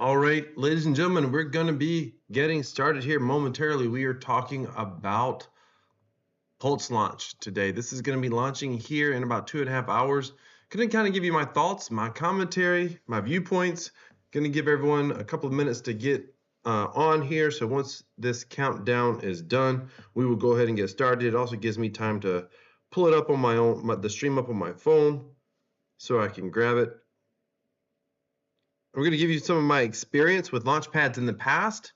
All right, ladies and gentlemen, we're going to be getting started here momentarily. We are talking about Pulse Launch today. This is going to be launching here in about 2.5 hours. Going to kind of give you my thoughts, my commentary, my viewpoints. Going to give everyone a couple of minutes to get on here. So once this countdown is done, we will go ahead and get started. It also gives me time to pull it up on my own, the stream up on my phone so I can grab it. I'm going to give you some of my experience with launchpads in the past.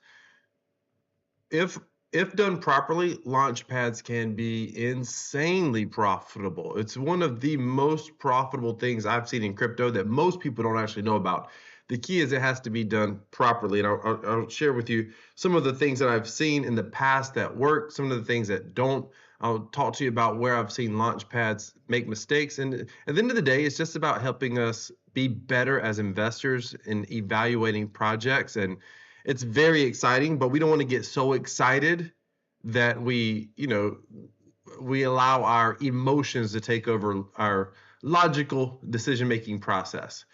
If done properly, launchpads can be insanely profitable. It's one of the most profitable things I've seen in crypto that most people don't actually know about. The key is it has to be done properly, and I'll share with you some of the things that I've seen in the past that work, some of the things that don't. I'll talk to you about where I've seen launchpads make mistakes, and at the end of the day, it's just about helping us be better as investors in evaluating projects. And it's very exciting, but we don't want to get so excited that we allow our emotions to take over our logical decision-making process.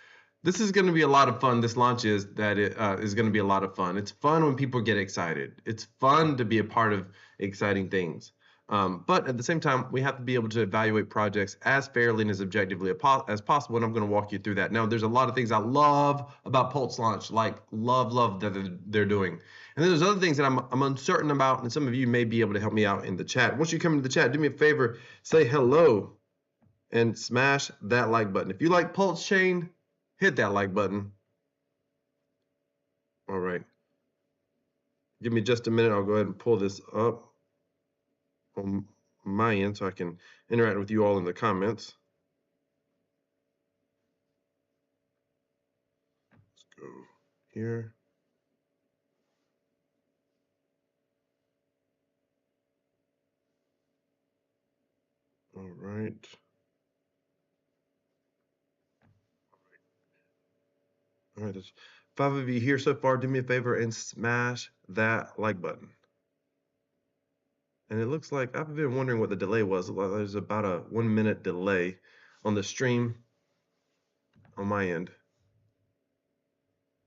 This is going to be a lot of fun. This launch is going to be a lot of fun. It's fun when people get excited. It's fun to be a part of exciting things. But at the same time, we have to be able to evaluate projects as fairly and as objectively as possible, and I'm going to walk you through that. Now, there's a lot of things I love about Pulse Launch, like love that they're doing. And then there's other things that I'm uncertain about, and some of you may be able to help me out in the chat. Once you come into the chat, do me a favor, say hello, and smash that like button. If you like Pulsechain, hit that like button. All right. Give me just a minute. I'll go ahead and pull this up on my end so I can interact with you all in the comments. Let's go here. All right. All right, there's 5 of you here so far. Do me a favor and smash that like button. And it looks like I've been wondering what the delay was. There's about a 1-minute delay on the stream on my end.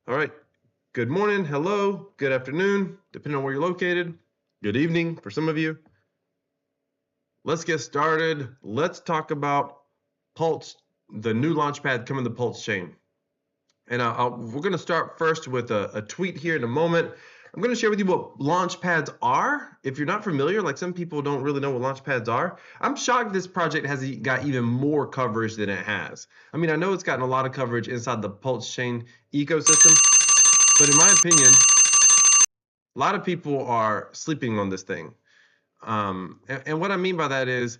All right. Good morning, hello, good afternoon, depending on where you're located. Good evening for some of you. Let's get started. Let's talk about Pulse, the new launchpad coming to Pulsechain. And we're going to start first with a tweet here in a moment. I'm going to share with you what launchpads are. If you're not familiar, like some people don't really know what launchpads are. I'm shocked this project has got even more coverage than it has. I mean, I know it's gotten a lot of coverage inside the Pulsechain ecosystem, but in my opinion, a lot of people are sleeping on this thing. And what I mean by that is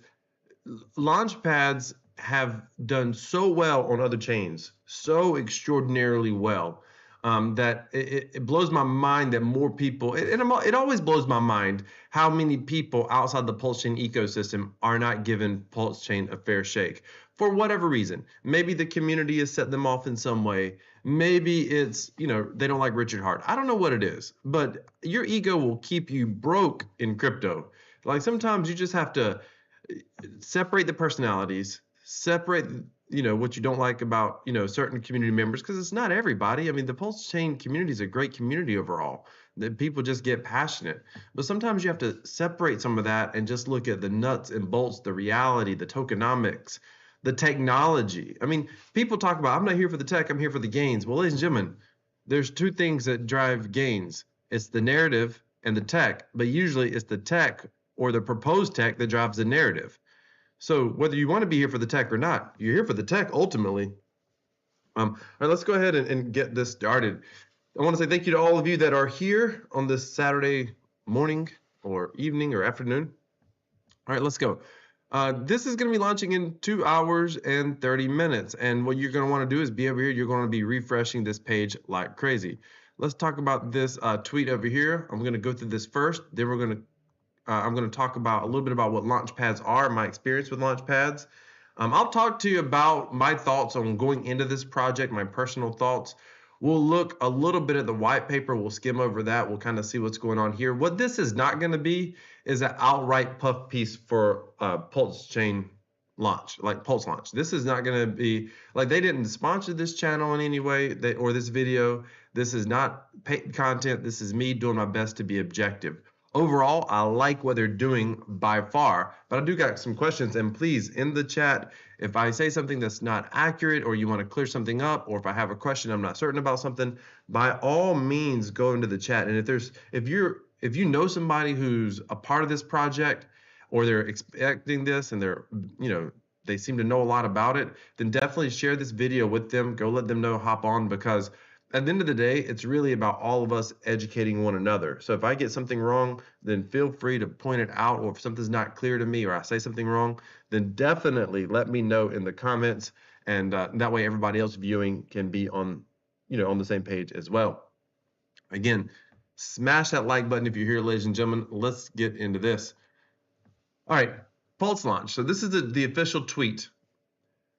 launchpads have done so well on other chains, so extraordinarily well, that it blows my mind that more people, it always blows my mind how many people outside the Pulsechain ecosystem are not giving Pulsechain a fair shake. For whatever reason, maybe the community has set them off in some way. Maybe it's, they don't like Richard Hart. I don't know what it is, but your ego will keep you broke in crypto. Like sometimes you just have to separate the personalities, separate what you don't like about certain community members, because it's not everybody. I mean, the Pulsechain community is a great community overall, that people just get passionate, but sometimes you have to separate some of that and just look at the nuts and bolts, the reality, the tokenomics, the technology. I mean, people talk about, I'm not here for the tech, I'm here for the gains. Well, ladies and gentlemen, there's two things that drive gains. It's the narrative and the tech, but usually it's the tech or the proposed tech that drives the narrative. So whether you want to be here for the tech or not, you're here for the tech ultimately. All right, let's go ahead and get this started. I want to say thank you to all of you that are here on this Saturday morning or evening or afternoon. All right, let's go. This is going to be launching in 2 hours and 30 minutes. And what you're going to want to do is be over here. You're going to be refreshing this page like crazy. Let's talk about this tweet over here. I'm going to go through this first. Then I'm going to talk about a little bit about what launchpads are, my experience with launchpads. I'll talk to you about my thoughts on going into this project, my personal thoughts. We'll look a little bit at the white paper. We'll skim over that. We'll kind of see what's going on here. What this is not going to be is an outright puff piece for Pulsechain launch, like Pulse Launch. This is not going to be, like, they didn't sponsor this channel in any way, or this video. This is not paid content. This is me doing my best to be objective. Overall, I like what they're doing by far, but I do got some questions, and please, in the chat, if I say something that's not accurate or you want to clear something up, or if I have a question I'm not certain about something, by all means go into the chat. And if you know somebody who's a part of this project, or they're expecting this and they seem to know a lot about it, then definitely share this video with them. Go let them know, hop on, because at the end of the day, it's really about all of us educating one another. So if I get something wrong, then feel free to point it out, or if something's not clear to me or I say something wrong, then definitely let me know in the comments, and that way everybody else viewing can be on the same page as well. Again, smash that like button if you're here, ladies and gentlemen. Let's get into this. All right, Pulse Launch. So this is the official tweet.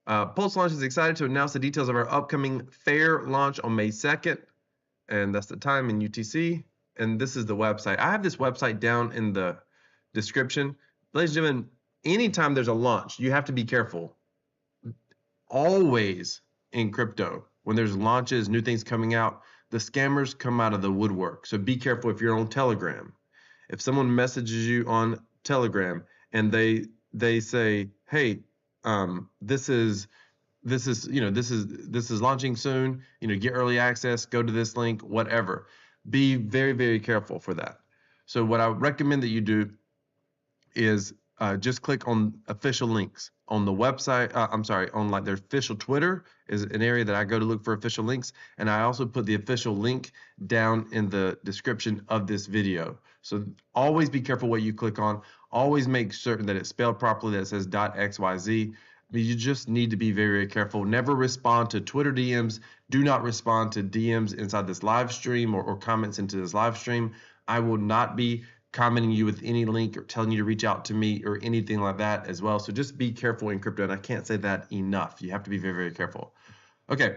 Pulse Launch is excited to announce the details of our upcoming fair launch on May 2nd, and that's the time in UTC, and this is the website. I have this website down in the description. Ladies and gentlemen, anytime there's a launch, you have to be careful. Always in crypto, when there's launches, new things coming out, the scammers come out of the woodwork. So be careful if you're on Telegram. If someone messages you on Telegram and they say, hey, this is launching soon, get early access, go to this link, whatever. Be very, very careful for that. So what I recommend that you do is just click on official links on the website. On like their official Twitter is an area that I go to look for official links, and I also put the official link down in the description of this video. So always be careful what you click on. Always make certain that it's spelled properly, that it says .xyz. You just need to be very, very careful. Never respond to Twitter DMs. Do not respond to DMs inside this live stream or comments into this live stream. I will not be commenting you with any link or telling you to reach out to me or anything like that as well. So just be careful in crypto, and I can't say that enough. You have to be very, very careful. Okay.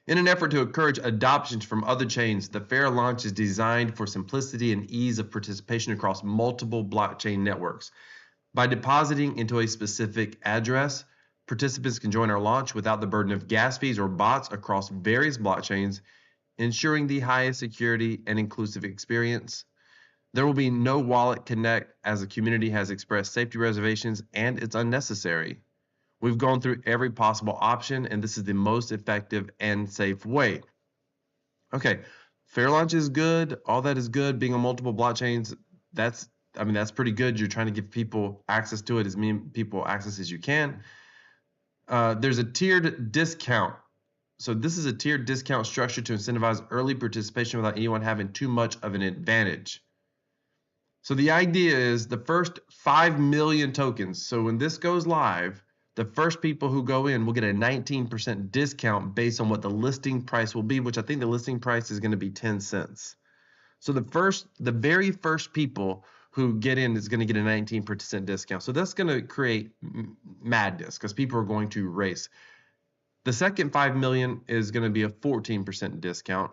In an effort to encourage adoption from other chains, the fair launch is designed for simplicity and ease of participation across multiple blockchain networks. By depositing into a specific address, participants can join our launch without the burden of gas fees or bots across various blockchains, ensuring the highest security and inclusive experience. There will be no wallet connect, as the community has expressed safety reservations, and it's unnecessary. We've gone through every possible option, and this is the most effective and safe way. Okay, fair launch is good. All that is good. Being on multiple blockchains, that's pretty good. You're trying to give people access to it, as many people access as you can. There's a tiered discount. So this is a tiered discount structure to incentivize early participation without anyone having too much of an advantage. So the idea is the first 5 million tokens. So when this goes live, the first people who go in will get a 19% discount based on what the listing price will be, which I think the listing price is going to be 10 cents. So the very first people who get in is going to get a 19% discount. So that's going to create madness because people are going to race. The second 5 million is going to be a 14% discount.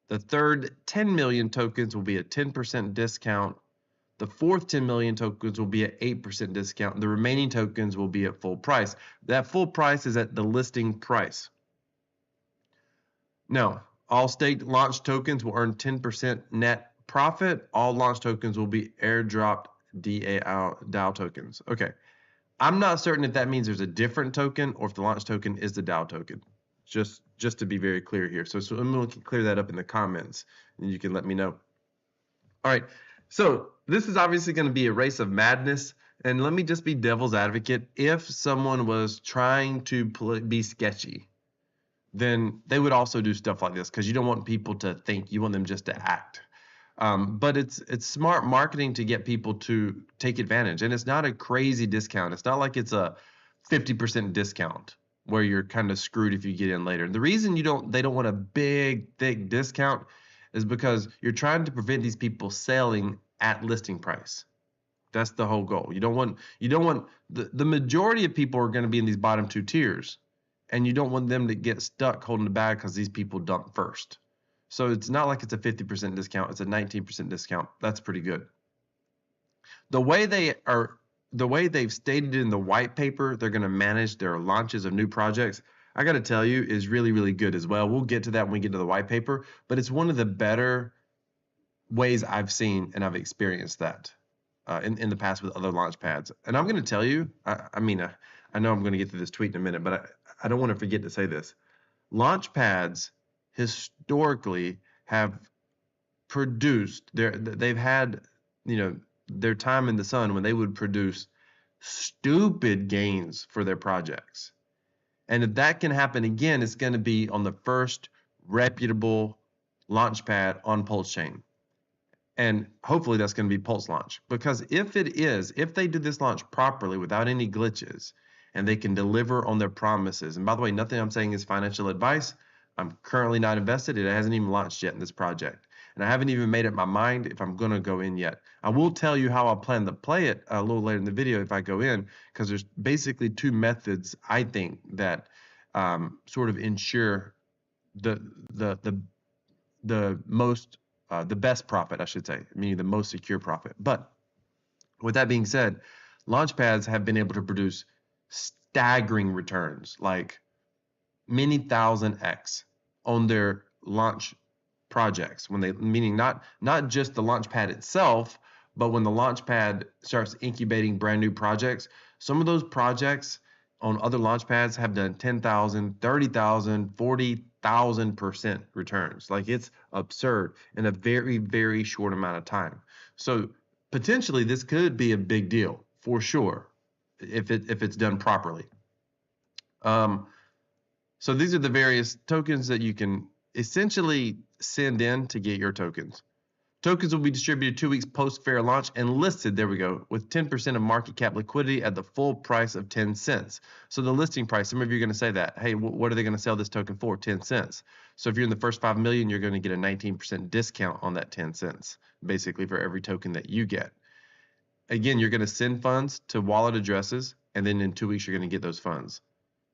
The third 10 million tokens will be a 10% discount. The fourth 10 million tokens will be at 8% discount. The remaining tokens will be at full price. That full price is at the listing price. Now, all staked launch tokens will earn 10% net profit. All launch tokens will be airdropped DAO tokens. Okay, I'm not certain if that means there's a different token or if the launch token is the DAO token. Just to be very clear here. So I'm going to clear that up in the comments, and you can let me know. All right. So this is obviously going to be a race of madness, and let me just be devil's advocate. If someone was trying to be sketchy, then they would also do stuff like this because you don't want people to think, you want them just to act. But it's smart marketing to get people to take advantage, and it's not a crazy discount. It's not like it's a 50% discount where you're kind of screwed if you get in later. The reason they don't want a big, thick discount is because you're trying to prevent these people selling at listing price. That's the whole goal. You don't want the majority of people are going to be in these bottom two tiers, and you don't want them to get stuck holding the bag because these people dump first. So it's not like it's a 50% discount, it's a 19% discount. That's pretty good. The way they've stated in the white paper, they're going to manage their launches of new projects. I got to tell you, is really, really good as well. We'll get to that when we get to the white paper, but it's one of the better ways I've seen and I've experienced that in the past with other launch pads. And I'm going to tell you, I know I'm going to get to this tweet in a minute, but I don't want to forget to say this. Launch pads historically have produced they've had, you know, their time in the sun when they would produce stupid gains for their projects. And if that can happen again, it's going to be on the first reputable launch pad on Pulsechain. And hopefully that's going to be Pulse Launch, because if they do this launch properly without any glitches and they can deliver on their promises, and by the way, nothing I'm saying is financial advice. I'm currently not invested. It hasn't even launched yet in this project. And I haven't even made up my mind if I'm going to go in yet. I will tell you how I plan to play it a little later in the video if I go in, because there's basically two methods I think that sort of ensure the best profit, I should say, meaning the most secure profit. But with that being said, launchpads have been able to produce staggering returns, like many thousand X on their launch projects, meaning not just the launch pad itself, but when the launch pad starts incubating brand new projects. Some of those projects on other launch pads have done 10,000, 30,000, 40,000% returns. Like, it's absurd in a very, very short amount of time. So potentially this could be a big deal for sure if it's done properly. So these are the various tokens that you can essentially send in to get your tokens. Tokens will be distributed 2 weeks post fair launch and listed, there we go, with 10% of market cap liquidity at the full price of 10 cents. So the listing price, some of you are going to say that, hey, what are they going to sell this token for? 10 cents. So if you're in the first 5 million, you're going to get a 19% discount on that 10 cents, basically for every token that you get. Again, you're going to send funds to wallet addresses, and then in 2 weeks, you're going to get those funds.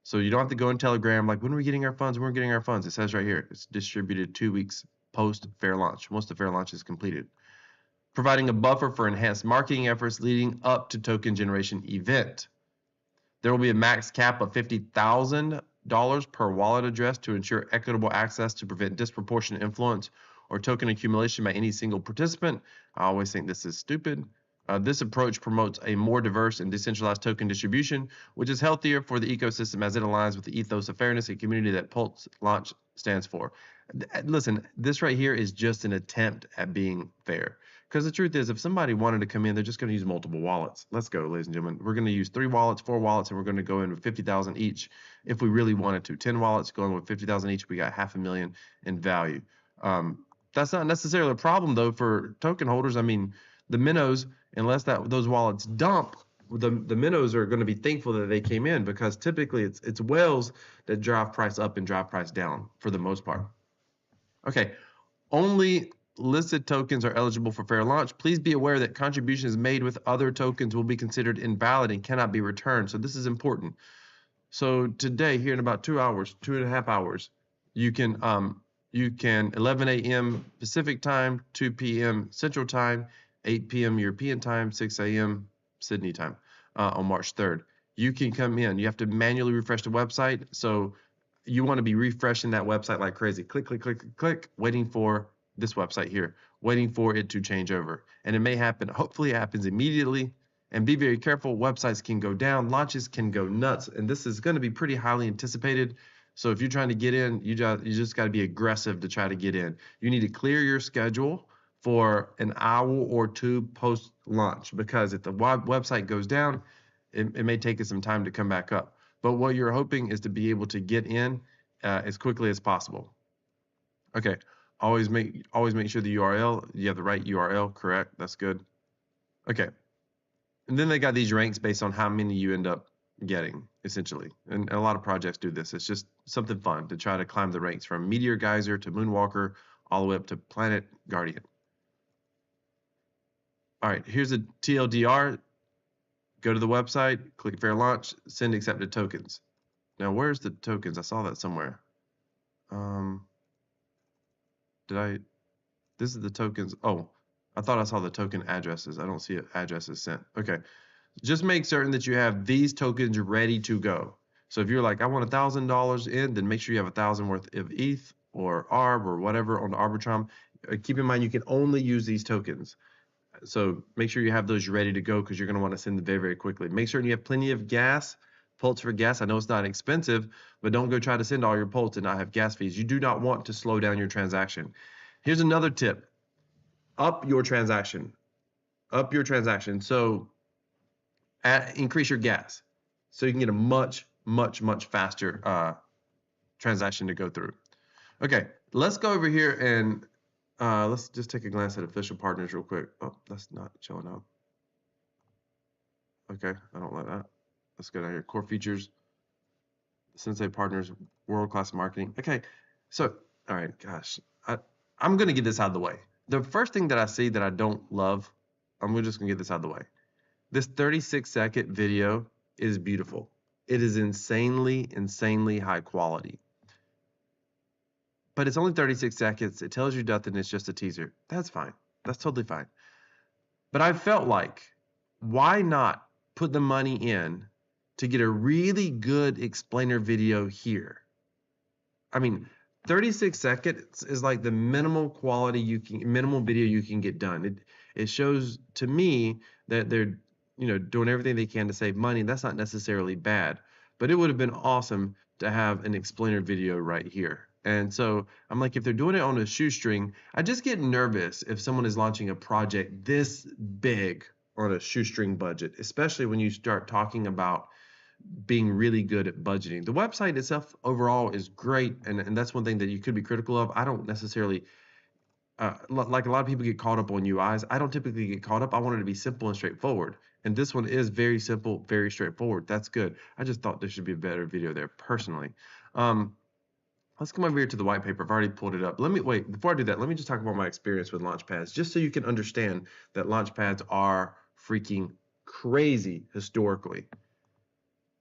So you don't have to go in Telegram like, when are we getting our funds? When are we getting our funds? It says right here, it's distributed 2 weeks post fair launch. Once the fair launch is completed. Providing a buffer for enhanced marketing efforts leading up to token generation event. There will be a max cap of $50,000 per wallet address to ensure equitable access to prevent disproportionate influence or token accumulation by any single participant. I always think this is stupid. This approach promotes a more diverse and decentralized token distribution, which is healthier for the ecosystem as it aligns with the ethos of fairness and community that Pulse Launch stands for. Listen, this right here is just an attempt at being fair. Because the truth is, if somebody wanted to come in, they're just going to use multiple wallets. Let's go, ladies and gentlemen. We're going to use 3 wallets, 4 wallets, and we're going to go in with 50,000 each if we really wanted to. 10 wallets going with 50,000 each, we got $500,000 in value. That's not necessarily a problem, though, for token holders. I mean, the minnows, unless those wallets dump, the minnows are going to be thankful that they came in, because typically it's whales that drive price up and drive price down for the most part. Okay, only listed tokens are eligible for fair launch. Please be aware that contributions made with other tokens will be considered invalid and cannot be returned. So this is important. So today, here in about 2 hours, 2.5 hours, you can 11 a.m. Pacific time, 2 p.m. Central time, 8 p.m. European time, 6 a.m. Sydney time on March 3rd. You can come in. You have to manually refresh the website. So you want to be refreshing that website like crazy. Click, click, click, click, click, waiting for this website here, waiting for it to change over. And it may happen. Hopefully it happens immediately. And be very careful. Websites can go down. Launches can go nuts. And this is going to be pretty highly anticipated. So if you're trying to get in, you just got to be aggressive to try to get in. You need to clear your schedule for an hour or two post launch, because if the website goes down, it may take us some time to come back up. But what you're hoping is to be able to get in as quickly as possible. Okay, always make sure the URL, you have the right URL, correct? That's good. Okay, and then they got these ranks based on how many you end up getting, essentially. And a lot of projects do this. It's just something fun to try to climb the ranks from Meteor Geyser to Moonwalker all the way up to Planet Guardian. All right, here's a TLDR. Go to the website, click fair launch, send accepted tokens. Now, where's the tokens? I saw that somewhere. This is the tokens. Oh, I thought I saw the token addresses. I don't see addresses sent. Okay, just make certain that you have these tokens ready to go. So if you're like, I want $1,000 in, then make sure you have 1,000 worth of ETH or ARB or whatever on the Arbitrum. Keep in mind, you can only use these tokens. So make sure you have those ready to go because you're going to want to send them very, very quickly. Make sure you have plenty of gas, Pulse for gas. I know it's not expensive, but don't go try to send all your Pulse and not have gas fees. You do not want to slow down your transaction. Here's another tip. Up your transaction. Up your transaction. So increase your gas so you can get a much, much, much faster transaction to go through. Okay, let's go over here and let's just take a glance at official partners real quick. Oh, that's not showing up. Okay, I don't like that. Let's go down here. Core features, Sensei partners, world-class marketing. Okay, so, all right, gosh, I'm going to get this out of the way. The first thing that I see that I don't love, I'm just going to get this out of the way. This 36-second video is beautiful. It is insanely, insanely high quality. But it's only 36 seconds. It tells you nothing. It's just a teaser. That's fine. That's totally fine. But I felt like, why not put the money in to get a really good explainer video here? I mean, 36 seconds is like the minimal quality minimal video you can get done. It shows to me that they're doing everything they can to save money. That's not necessarily bad, but it would have been awesome to have an explainer video right here. And so I'm like, if they're doing it on a shoestring, I just get nervous if someone is launching a project this big on a shoestring budget, especially when you start talking about being really good at budgeting. The website itself overall is great, and that's one thing that you could be critical of. I don't necessarily, like a lot of people get caught up on UIs. I don't typically get caught up. I want it to be simple and straightforward. And this one is very simple, very straightforward. That's good. I just thought there should be a better video there personally. Let's come over here to the white paper. I've already pulled it up. Wait, before I do that, let me just talk about my experience with launchpads, just so you can understand that launchpads are freaking crazy historically.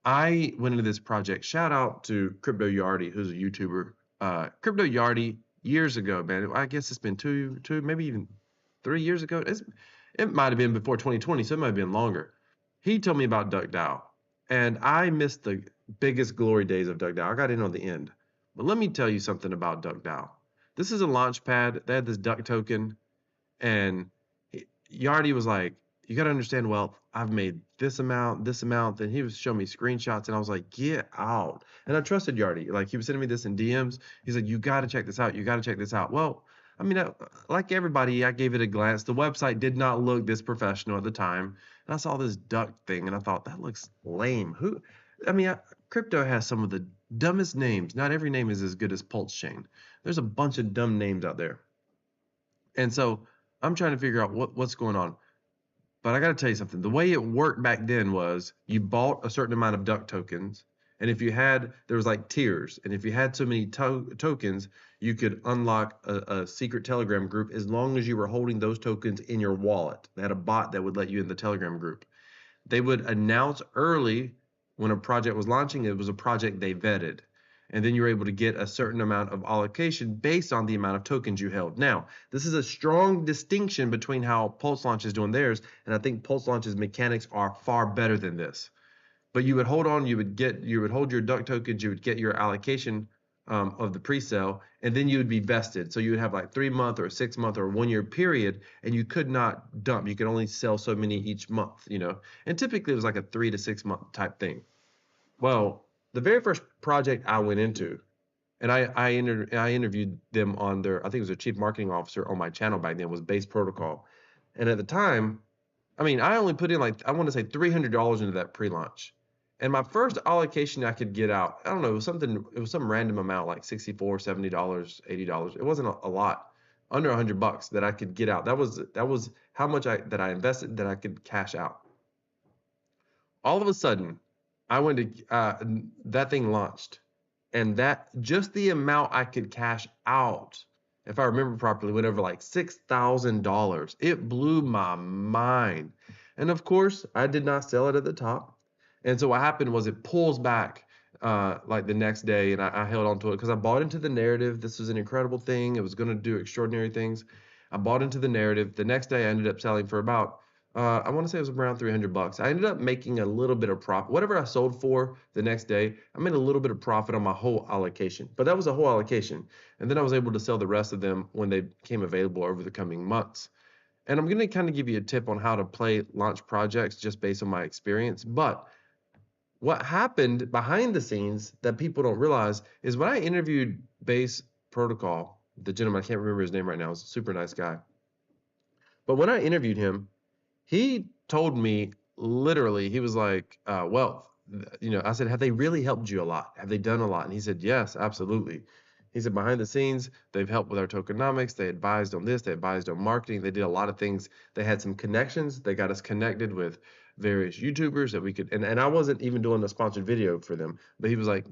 I went into this project. Shout out to Crypto Yardy, who's a YouTuber. Crypto Yardy, years ago, man. I guess it's been two, maybe even 3 years ago. It might have been before 2020, so it might have been longer. He told me about DuckDAO, and I missed the biggest glory days of DuckDAO. I got in on the end. But let me tell you something about DuckDAO. This is a launchpad. They had this duck token, and Yardy was like, you got to understand, well, I've made this amount. Then he was showing me screenshots, and I was like, get out. And I trusted Yardy. Like, he was sending me this in DMs. He's like, you got to check this out. You got to check this out. Well, I mean, like everybody, I gave it a glance. The website did not look this professional at the time. And I saw this duck thing, and I thought, that looks lame. Crypto has some of the dumbest names. Not every name is as good as Pulsechain. There's a bunch of dumb names out there. And so I'm trying to figure out what's going on. But I got to tell you something. The way it worked back then was you bought a certain amount of duck tokens. And if there was like tiers. And if you had so many tokens, you could unlock a secret Telegram group as long as you were holding those tokens in your wallet. They had a bot that would let you in the Telegram group. They would announce early when a project was launching, it was a project they vetted. And then you're able to get a certain amount of allocation based on the amount of tokens you held. Now, this is a strong distinction between how Pulse Launch is doing theirs, and I think Pulse Launch's mechanics are far better than this. But you would hold on, you would hold your duck tokens, you would get your allocation of the pre-sale, and then you would be vested. So you would have like 3-month or a 6-month or a 1-year period, and you could not dump. You could only sell so many each month, And typically it was like a 3 to 6 month type thing. Well, the very first project I went into, and I interviewed them on I think it was their chief marketing officer on my channel back then, was Base Protocol. And at the time, I only put in I want to say $300 into that pre-launch. And my first allocation I could get out, I don't know, it was some random amount, like $64, $70, $80. It wasn't a lot, under $100 that I could get out. That was how much that I invested that I could cash out. All of a sudden, I went to that thing launched, and that just the amount I could cash out, if I remember properly, went over like $6,000. It blew my mind, and of course, I did not sell it at the top. And so what happened was it pulls back like the next day, and I held on to it because I bought into the narrative. This was an incredible thing. It was going to do extraordinary things. I bought into the narrative. The next day, I ended up selling for about I want to say it was around $300. I ended up making a little bit of profit. Whatever I sold for the next day, I made a little bit of profit on my whole allocation. But that was a whole allocation. And then I was able to sell the rest of them when they became available over the coming months. And I'm going to kind of give you a tip on how to play launch projects just based on my experience. But what happened behind the scenes that people don't realize is when I interviewed Base Protocol, the gentleman, I can't remember his name right now, he's a super nice guy. But when I interviewed him, he told me literally, he was like, well, I said, have they really helped you a lot? Have they done a lot? And he said, yes, absolutely. He said, behind the scenes, they've helped with our tokenomics. They advised on this. They advised on marketing. They did a lot of things. They had some connections. They got us connected with various YouTubers that we could, and I wasn't even doing a sponsored video for them, but he was like,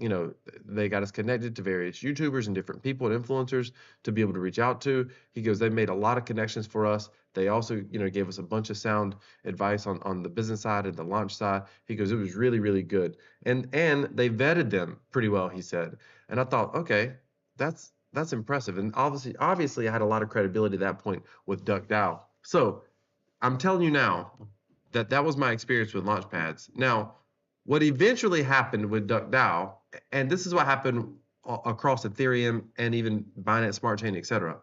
they got us connected to various YouTubers and different people and influencers to be able to reach out to. He goes, they made a lot of connections for us. They also, gave us a bunch of sound advice on the business side and the launch side. He goes, it was really, really good. And they vetted them pretty well, he said. And I thought, okay, that's impressive. And obviously I had a lot of credibility at that point with DuckDAO. So I'm telling you now that was my experience with launchpads. Now, what eventually happened with DuckDAO, and this is what happened across Ethereum and even Binance Smart Chain, etc.,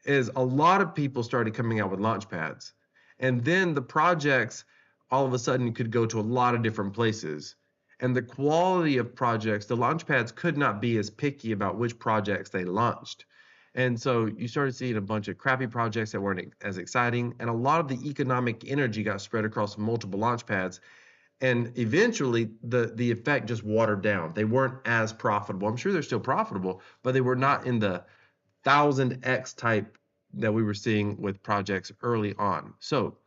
is a lot of people started coming out with launchpads. And then the projects all of a sudden could go to a lot of different places. And the quality of projects, the launchpads could not be as picky about which projects they launched. And so you started seeing a bunch of crappy projects that weren't as exciting, and a lot of the economic energy got spread across multiple launchpads. And eventually, the effect just watered down. They weren't as profitable. I'm sure they're still profitable, but they were not in the 1000x type that we were seeing with projects early on. So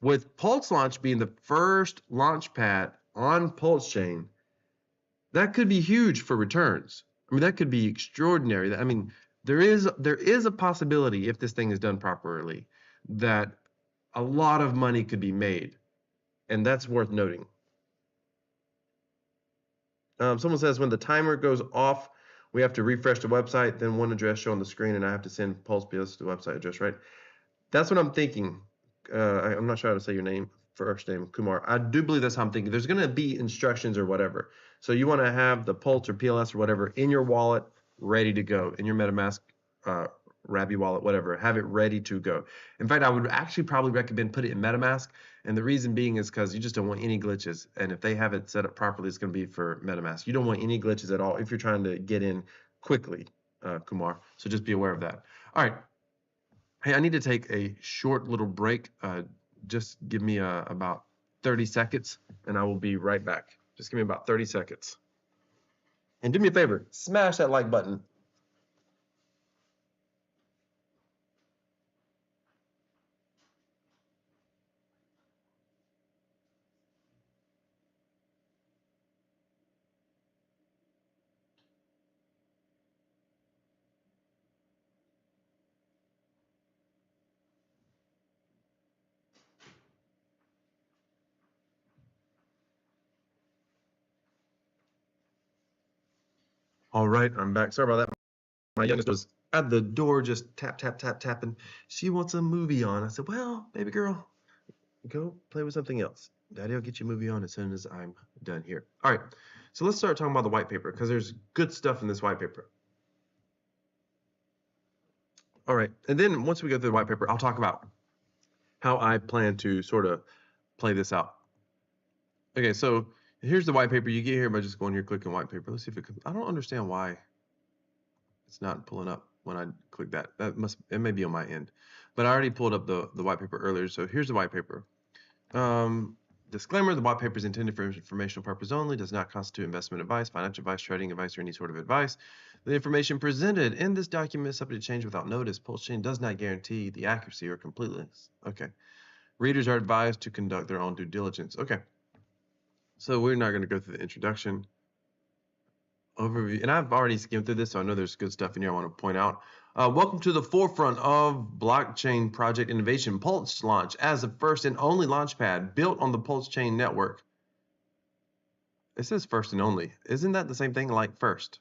with Pulse Launch being the first launchpad on Pulsechain, that could be huge for returns. I mean, that could be extraordinary. I mean, there is a possibility, if this thing is done properly, that a lot of money could be made, and that's worth noting. Someone says when the timer goes off, we have to refresh the website, then one address show on the screen, and I have to send Pulse BS to the website address, right? That's what I'm thinking. I'm not sure how to say your name, first name, Kumar. I do believe that's how I'm thinking. There's going to be instructions or whatever. So you want to have the Pulse or PLS or whatever in your wallet ready to go, in your MetaMask Rabby wallet, whatever. Have it ready to go. In fact, I would actually probably recommend put it in MetaMask. And the reason being is because you just don't want any glitches. And if they have it set up properly, it's going to be for MetaMask. You don't want any glitches at all if you're trying to get in quickly, Kumar. So just be aware of that. All right. Hey, I need to take a short little break. Just give me about 30 seconds, and I will be right back. Just give me about 30 seconds. And do me a favor, smash that like button. All right, I'm back. Sorry about that. My youngest was at the door just tap, tap, tap, tapping. She wants a movie on. I said, well, baby girl, go play with something else. Daddy will get you a movie on as soon as I'm done here. All right, so let's start talking about the white paper because there's good stuff in this white paper. All right, and then once we go through the white paper, I'll talk about how I plan to sort of play this out. Okay, so here's the white paper. You get here by just going here, clicking white paper. Let's see if it comes. I don't understand why it's not pulling up when I click that. It may be on my end, but I already pulled up the white paper earlier. So here's the white paper. Disclaimer, the white paper is intended for informational purposes only, does not constitute investment advice, financial advice, trading advice, or any sort of advice. The information presented in this document is subject to change without notice. Pulsechain does not guarantee the accuracy or completeness. Okay. Readers are advised to conduct their own due diligence. Okay. So we're not going to go through the introduction overview, and I've already skimmed through this, so I know there's good stuff in here I want to point out. Welcome to the forefront of blockchain project innovation. Pulse Launch as the first and only launchpad built on the Pulsechain network. It says first and only. Isn't that the same thing like first?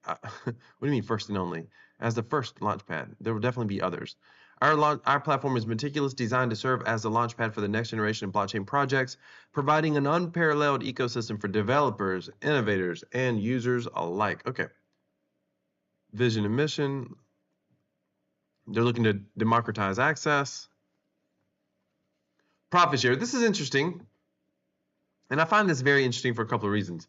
What do you mean first and only? As the first launchpad. There will definitely be others. Our platform is meticulously designed to serve as the launchpad for the next generation of blockchain projects, providing an unparalleled ecosystem for developers, innovators, and users alike. Okay. Vision and mission. They're looking to democratize access. Profit share. This is interesting. And I find this very interesting for a couple of reasons.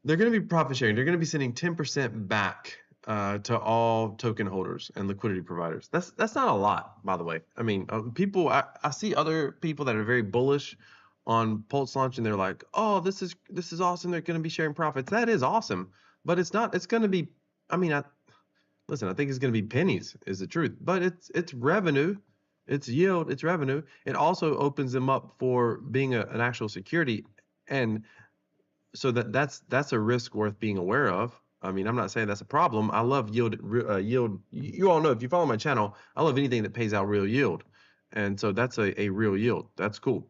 They're going to be profit sharing. They're going to be sending 10% back to all token holders and liquidity providers. That's not a lot, by the way. I mean, people. I see other people that are very bullish on Pulse Launch, and they're like, "Oh, this is awesome. They're going to be sharing profits." That is awesome, but it's not. It's going to be. I mean, listen. I think it's going to be pennies, is the truth. But it's revenue. It's yield. It's revenue. It also opens them up for being an actual security, and so that's a risk worth being aware of. I mean, I'm not saying that's a problem. I love yield. You all know, if you follow my channel, I love anything that pays out real yield, and so that's a real yield. That's cool.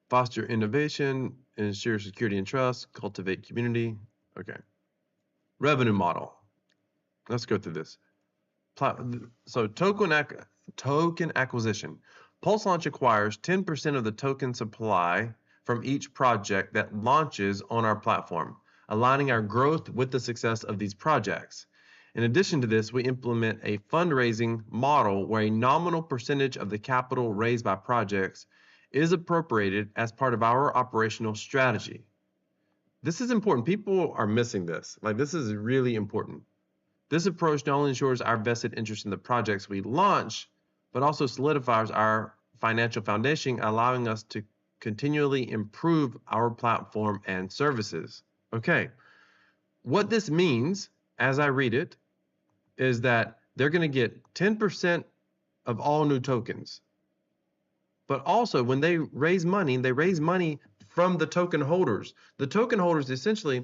Foster innovation, ensure security and trust, cultivate community. Okay. Revenue model. Let's go through this. So token acquisition. Pulse Launch acquires 10% of the token supply from each project that launches on our platform, aligning our growth with the success of these projects. In addition to this, we implement a fundraising model where a nominal percentage of the capital raised by projects is appropriated as part of our operational strategy. This is important. People are missing this. Like, this is really important. This approach not only ensures our vested interest in the projects we launch, but also solidifies our financial foundation, allowing us to continually improve our platform and services. Okay, what this means, as I read it, is that they're going to get 10% of all new tokens. But also, when they raise money from the token holders. The token holders, essentially,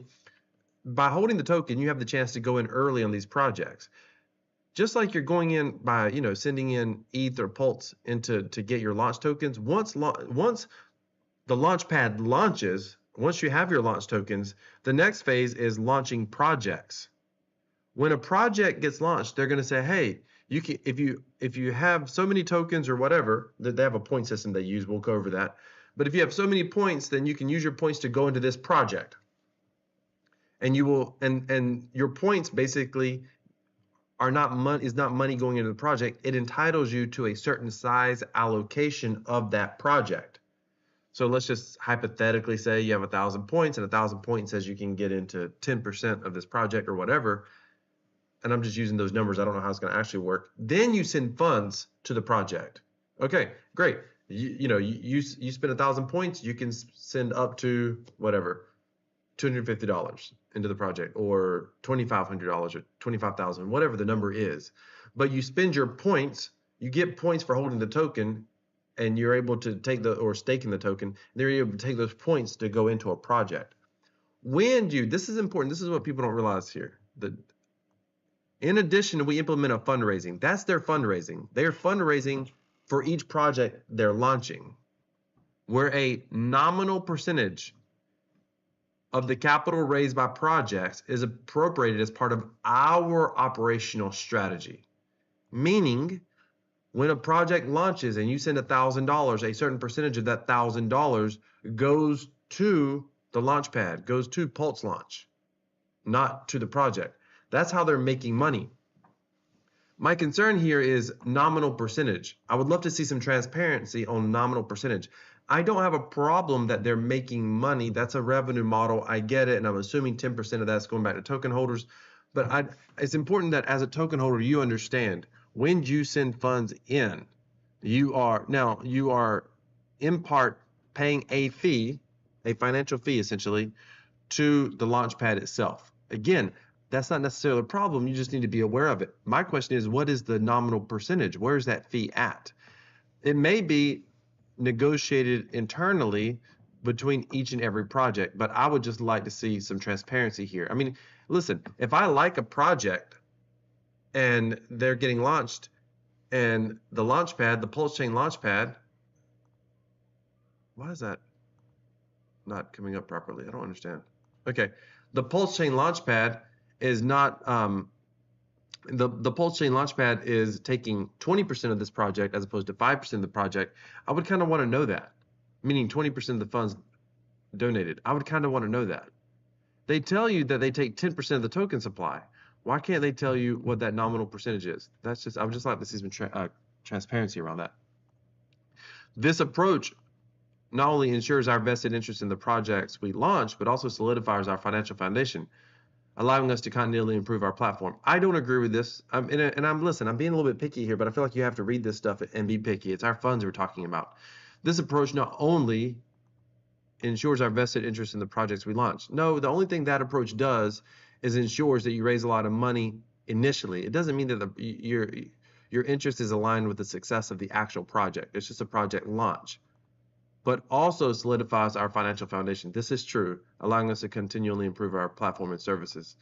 by holding the token, you have the chance to go in early on these projects. Just like you're going in by, sending in ETH or Pulse to get your launch tokens. Once the Launchpad launches, once you have your launch tokens, the next phase is launching projects. When a project gets launched, they're going to say, hey, you can, if you have so many tokens or whatever, that they have a point system they use, we'll go over that. But if you have so many points, then you can use your points to go into this project. And you will, and your points basically are not money going into the project. It entitles you to a certain size allocation of that project. So let's just hypothetically say you have 1,000 points, and 1,000 points says you can get into 10% of this project or whatever. And I'm just using those numbers. I don't know how it's going to actually work. Then you send funds to the project. Okay, great. You spend 1,000 points, you can send up to whatever, $250 into the project, or $2,500 or $25,000, whatever the number is. But you spend your points, you get points for holding the token, and you're able to take or staking the token. They're able to take those points to go into a project. This is important. This is what people don't realize here. In addition, we implement a fundraising. That's their fundraising. They're fundraising for each project they're launching, where a nominal percentage of the capital raised by projects is appropriated as part of our operational strategy. Meaning, when a project launches and you send $1,000, a certain percentage of that $1,000 goes to the Launchpad, goes to Pulse Launch, not to the project. That's how they're making money. My concern here is nominal percentage. I would love to see some transparency on nominal percentage. I don't have a problem that they're making money. That's a revenue model. I get it, and I'm assuming 10% of that's going back to token holders. But it's important that as a token holder, you understand when you send funds in, you are in part paying a fee, a financial fee essentially, to the Launchpad itself. Again, that's not necessarily a problem. You just need to be aware of it. My question is, what is the nominal percentage? Where is that fee at? It may be negotiated internally between each and every project, but I would just like to see some transparency here. I mean, listen, if I like a project and they're getting launched, and the Launchpad, the Pulsechain Launchpad, why is that not coming up properly? I don't understand. Okay, the Pulsechain Launchpad is not the Pulsechain Launchpad is taking 20% of this project as opposed to 5% of the project, I would kind of want to know that, meaning 20% of the funds donated. I would kind of want to know that. They tell you that they take 10% of the token supply. Why can't they tell you what that nominal percentage is? That's just, I would just like to see some transparency around that. This approach not only ensures our vested interest in the projects we launch, but also solidifies our financial foundation, allowing us to continually improve our platform. I don't agree with this. I'm being a little bit picky here, but I feel like you have to read this stuff and be picky. It's our funds we're talking about. This approach not only ensures our vested interest in the projects we launch. No, the only thing that approach does is ensures that you raise a lot of money initially. It doesn't mean that your interest is aligned with the success of the actual project. It's just a project launch, but also solidifies our financial foundation. This is true, allowing us to continually improve our platform and services.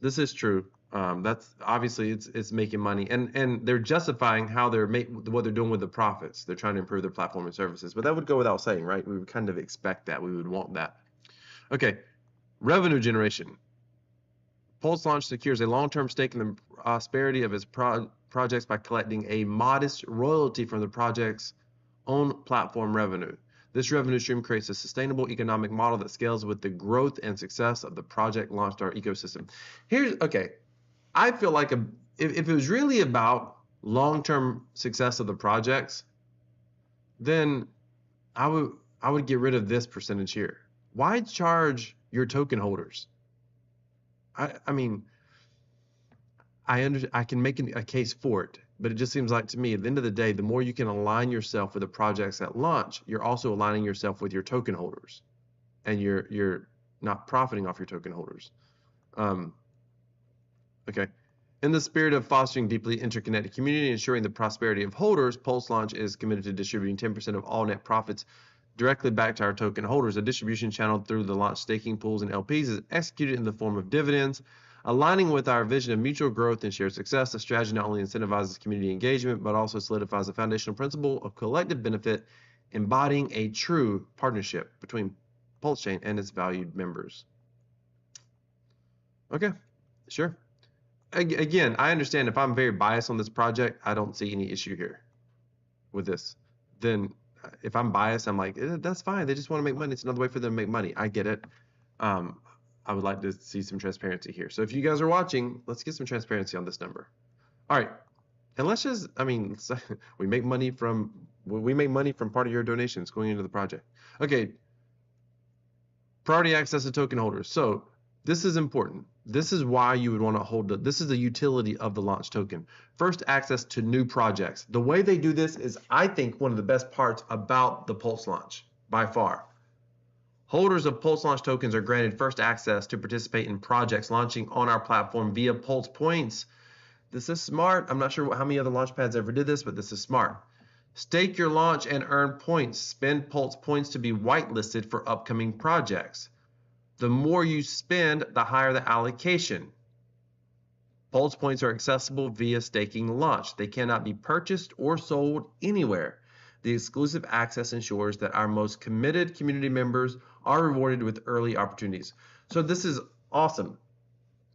This is true. That's obviously it's making money, and they're justifying how what they're doing with the profits. They're trying to improve their platform and services, but that would go without saying, right? We would kind of expect that. We would want that. Okay, revenue generation. Pulse Launch secures a long-term stake in the prosperity of its projects by collecting a modest royalty from the project's own platform revenue. This revenue stream creates a sustainable economic model that scales with the growth and success of the project LaunchStar ecosystem. Okay, I feel like if it was really about long-term success of the projects, then I would get rid of this percentage here. Why charge your token holders? I mean, I can make a case for it, but it just seems like to me, at the end of the day, the more you can align yourself with the projects at launch, you're also aligning yourself with your token holders, and you're not profiting off your token holders. Okay. In the spirit of fostering deeply interconnected community and ensuring the prosperity of holders, Pulse Launch is committed to distributing 10% of all net profits directly back to our token holders. A distribution channeled through the launch staking pools and LPs is executed in the form of dividends. Aligning with our vision of mutual growth and shared success, the strategy not only incentivizes community engagement, but also solidifies the foundational principle of collective benefit, embodying a true partnership between Pulsechain and its valued members. Okay, sure. Again, I understand if I'm very biased on this project, I don't see any issue here with this. Then if I'm biased, I'm like, that's fine. They just want to make money. It's another way for them to make money. I get it. I would like to see some transparency here. So if you guys are watching, let's get some transparency on this number. All right. And let's just, I mean, we make money from part of your donations going into the project. Okay. Priority access to token holders. So this is important. This is why you would want to hold this is the utility of the launch token. First, access to new projects. The way they do this is, I think, one of the best parts about the Pulse Launch by far. Holders of Pulse Launch tokens are granted first access to participate in projects launching on our platform via Pulse Points. This is smart. I'm not sure how many other launchpads ever did this, but this is smart. Stake your launch and earn points. Spend Pulse Points to be whitelisted for upcoming projects. The more you spend, the higher the allocation. Pulse Points are accessible via staking launch. They cannot be purchased or sold anywhere. The exclusive access ensures that our most committed community members are rewarded with early opportunities. So this is awesome.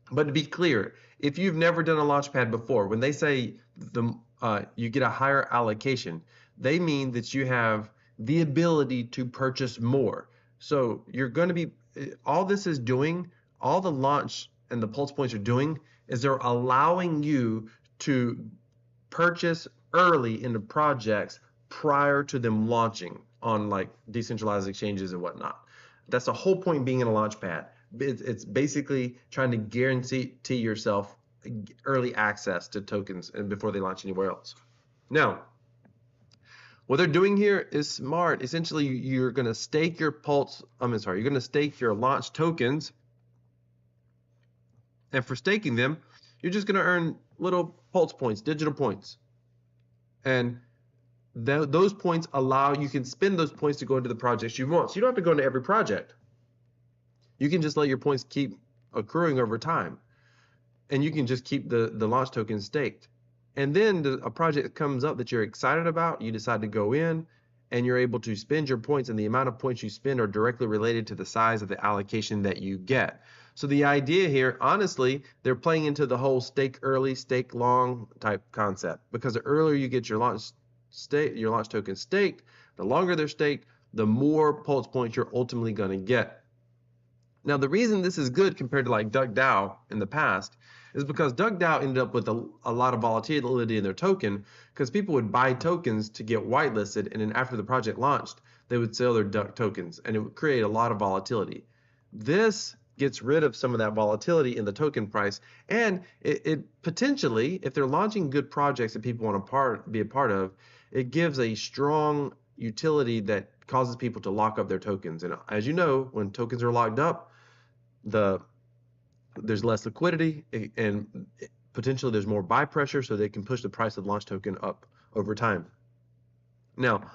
But to be clear, if you've never done a launchpad before, when they say you get a higher allocation, they mean that you have the ability to purchase more. So you're going to be, all this is doing, all the launch and the Pulse Points are doing is they're allowing you to purchase early into projects prior to them launching on like decentralized exchanges and whatnot. That's the whole point being in a launchpad. It's basically trying to guarantee yourself early access to tokens and before they launch anywhere else. Now, what they're doing here is smart. Essentially, you're going to stake your you're going to stake your launch tokens, and for staking them, you're just going to earn little Pulse Points, digital points, and those points you can spend those points to go into the projects you want. So you don't have to go into every project. You can just let your points keep accruing over time, and you can just keep the launch tokens staked. And then a project comes up that you're excited about, you decide to go in, and you're able to spend your points, and the amount of points you spend are directly related to the size of the allocation that you get. So the idea here, honestly, they're playing into the whole stake early, stake long type concept, because the earlier you get your launch token staked, the longer they're staked, the more pulse points you're ultimately going to get. Now, the reason this is good compared to like DuckDAO in the past is because DuckDAO ended up with a lot of volatility in their token, because people would buy tokens to get whitelisted, and then after the project launched, they would sell their Duck tokens, and it would create a lot of volatility. This gets rid of some of that volatility in the token price, and it potentially, if they're launching good projects that people want to be a part of, it gives a strong utility that causes people to lock up their tokens. And as you know, when tokens are locked up, there's less liquidity, and potentially there's more buy pressure, so they can push the price of the launch token up over time. Now,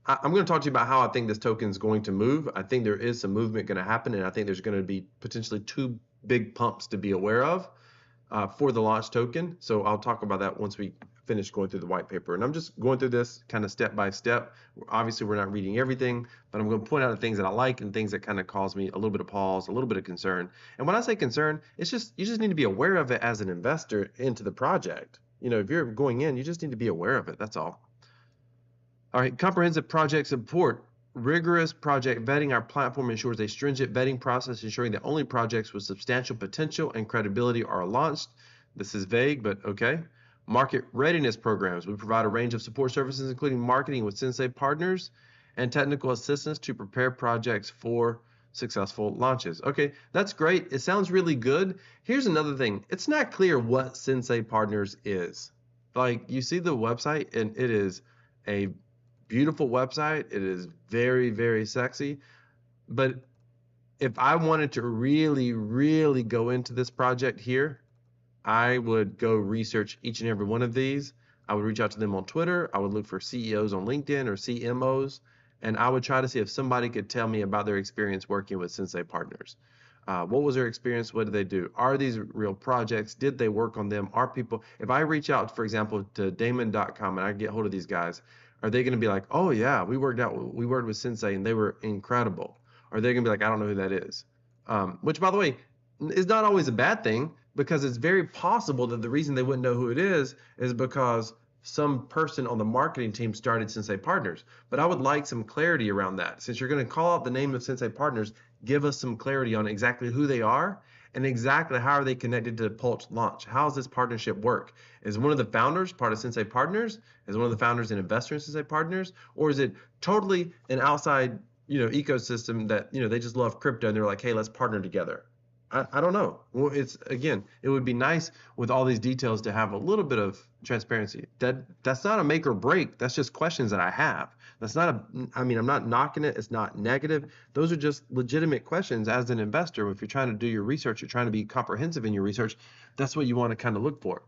I'm going to talk to you about how I think this token is going to move. I think there is some movement going to happen, and I think there's going to be potentially 2 big pumps to be aware of for the launch token. So I'll talk about that once we finish going through the white paper. And I'm just going through this kind of step by step. Obviously, we're not reading everything, but I'm going to point out the things that I like and things that kind of cause me a little bit of pause, a little bit of concern. And when I say concern, it's just, you just need to be aware of it as an investor into the project. You know, if you're going in, you just need to be aware of it. That's all. All right, comprehensive project support. Rigorous project vetting. Our platform ensures a stringent vetting process, ensuring that only projects with substantial potential and credibility are launched. This is vague, but okay. Market readiness programs. We provide a range of support services, including marketing with Sensei partners and technical assistance to prepare projects for successful launches. Okay, that's great. It sounds really good. Here's another thing. It's not clear what Sensei Partners is. Like, you see the website, and it is a beautiful website. It is very, very sexy. But if I wanted to really, really go into this project here, I would go research each and every one of these. I would reach out to them on Twitter. I would look for CEOs on LinkedIn or CMOs, and I would try to see if somebody could tell me about their experience working with Sensei Partners. What was their experience? What did they do? Are these real projects? Did they work on them? Are people, if I reach out, for example, to Damon.com and I get hold of these guys, are they going to be like, oh yeah, we worked with Sensei and they were incredible? Or are they going to be like, I don't know who that is? Which, by the way, is not always a bad thing, because it's very possible that the reason they wouldn't know who it is because some person on the marketing team started Sensei Partners. But I would like some clarity around that. Since you're going to call out the name of Sensei Partners, give us some clarity on exactly who they are and exactly how are they connected to Pulse Launch. How does this partnership work? Is one of the founders part of Sensei Partners? Is one of the founders an investor in Sensei Partners? Or is it totally an outside, ecosystem that, they just love crypto and they're like, hey, let's partner together? I don't know. Well, it would be nice with all these details to have a little bit of transparency. That's not a make or break. That's just questions that I have. That's not I'm not knocking it. It's not negative. Those are just legitimate questions as an investor. If you're trying to do your research, you're trying to be comprehensive in your research, that's what you want to kind of look for.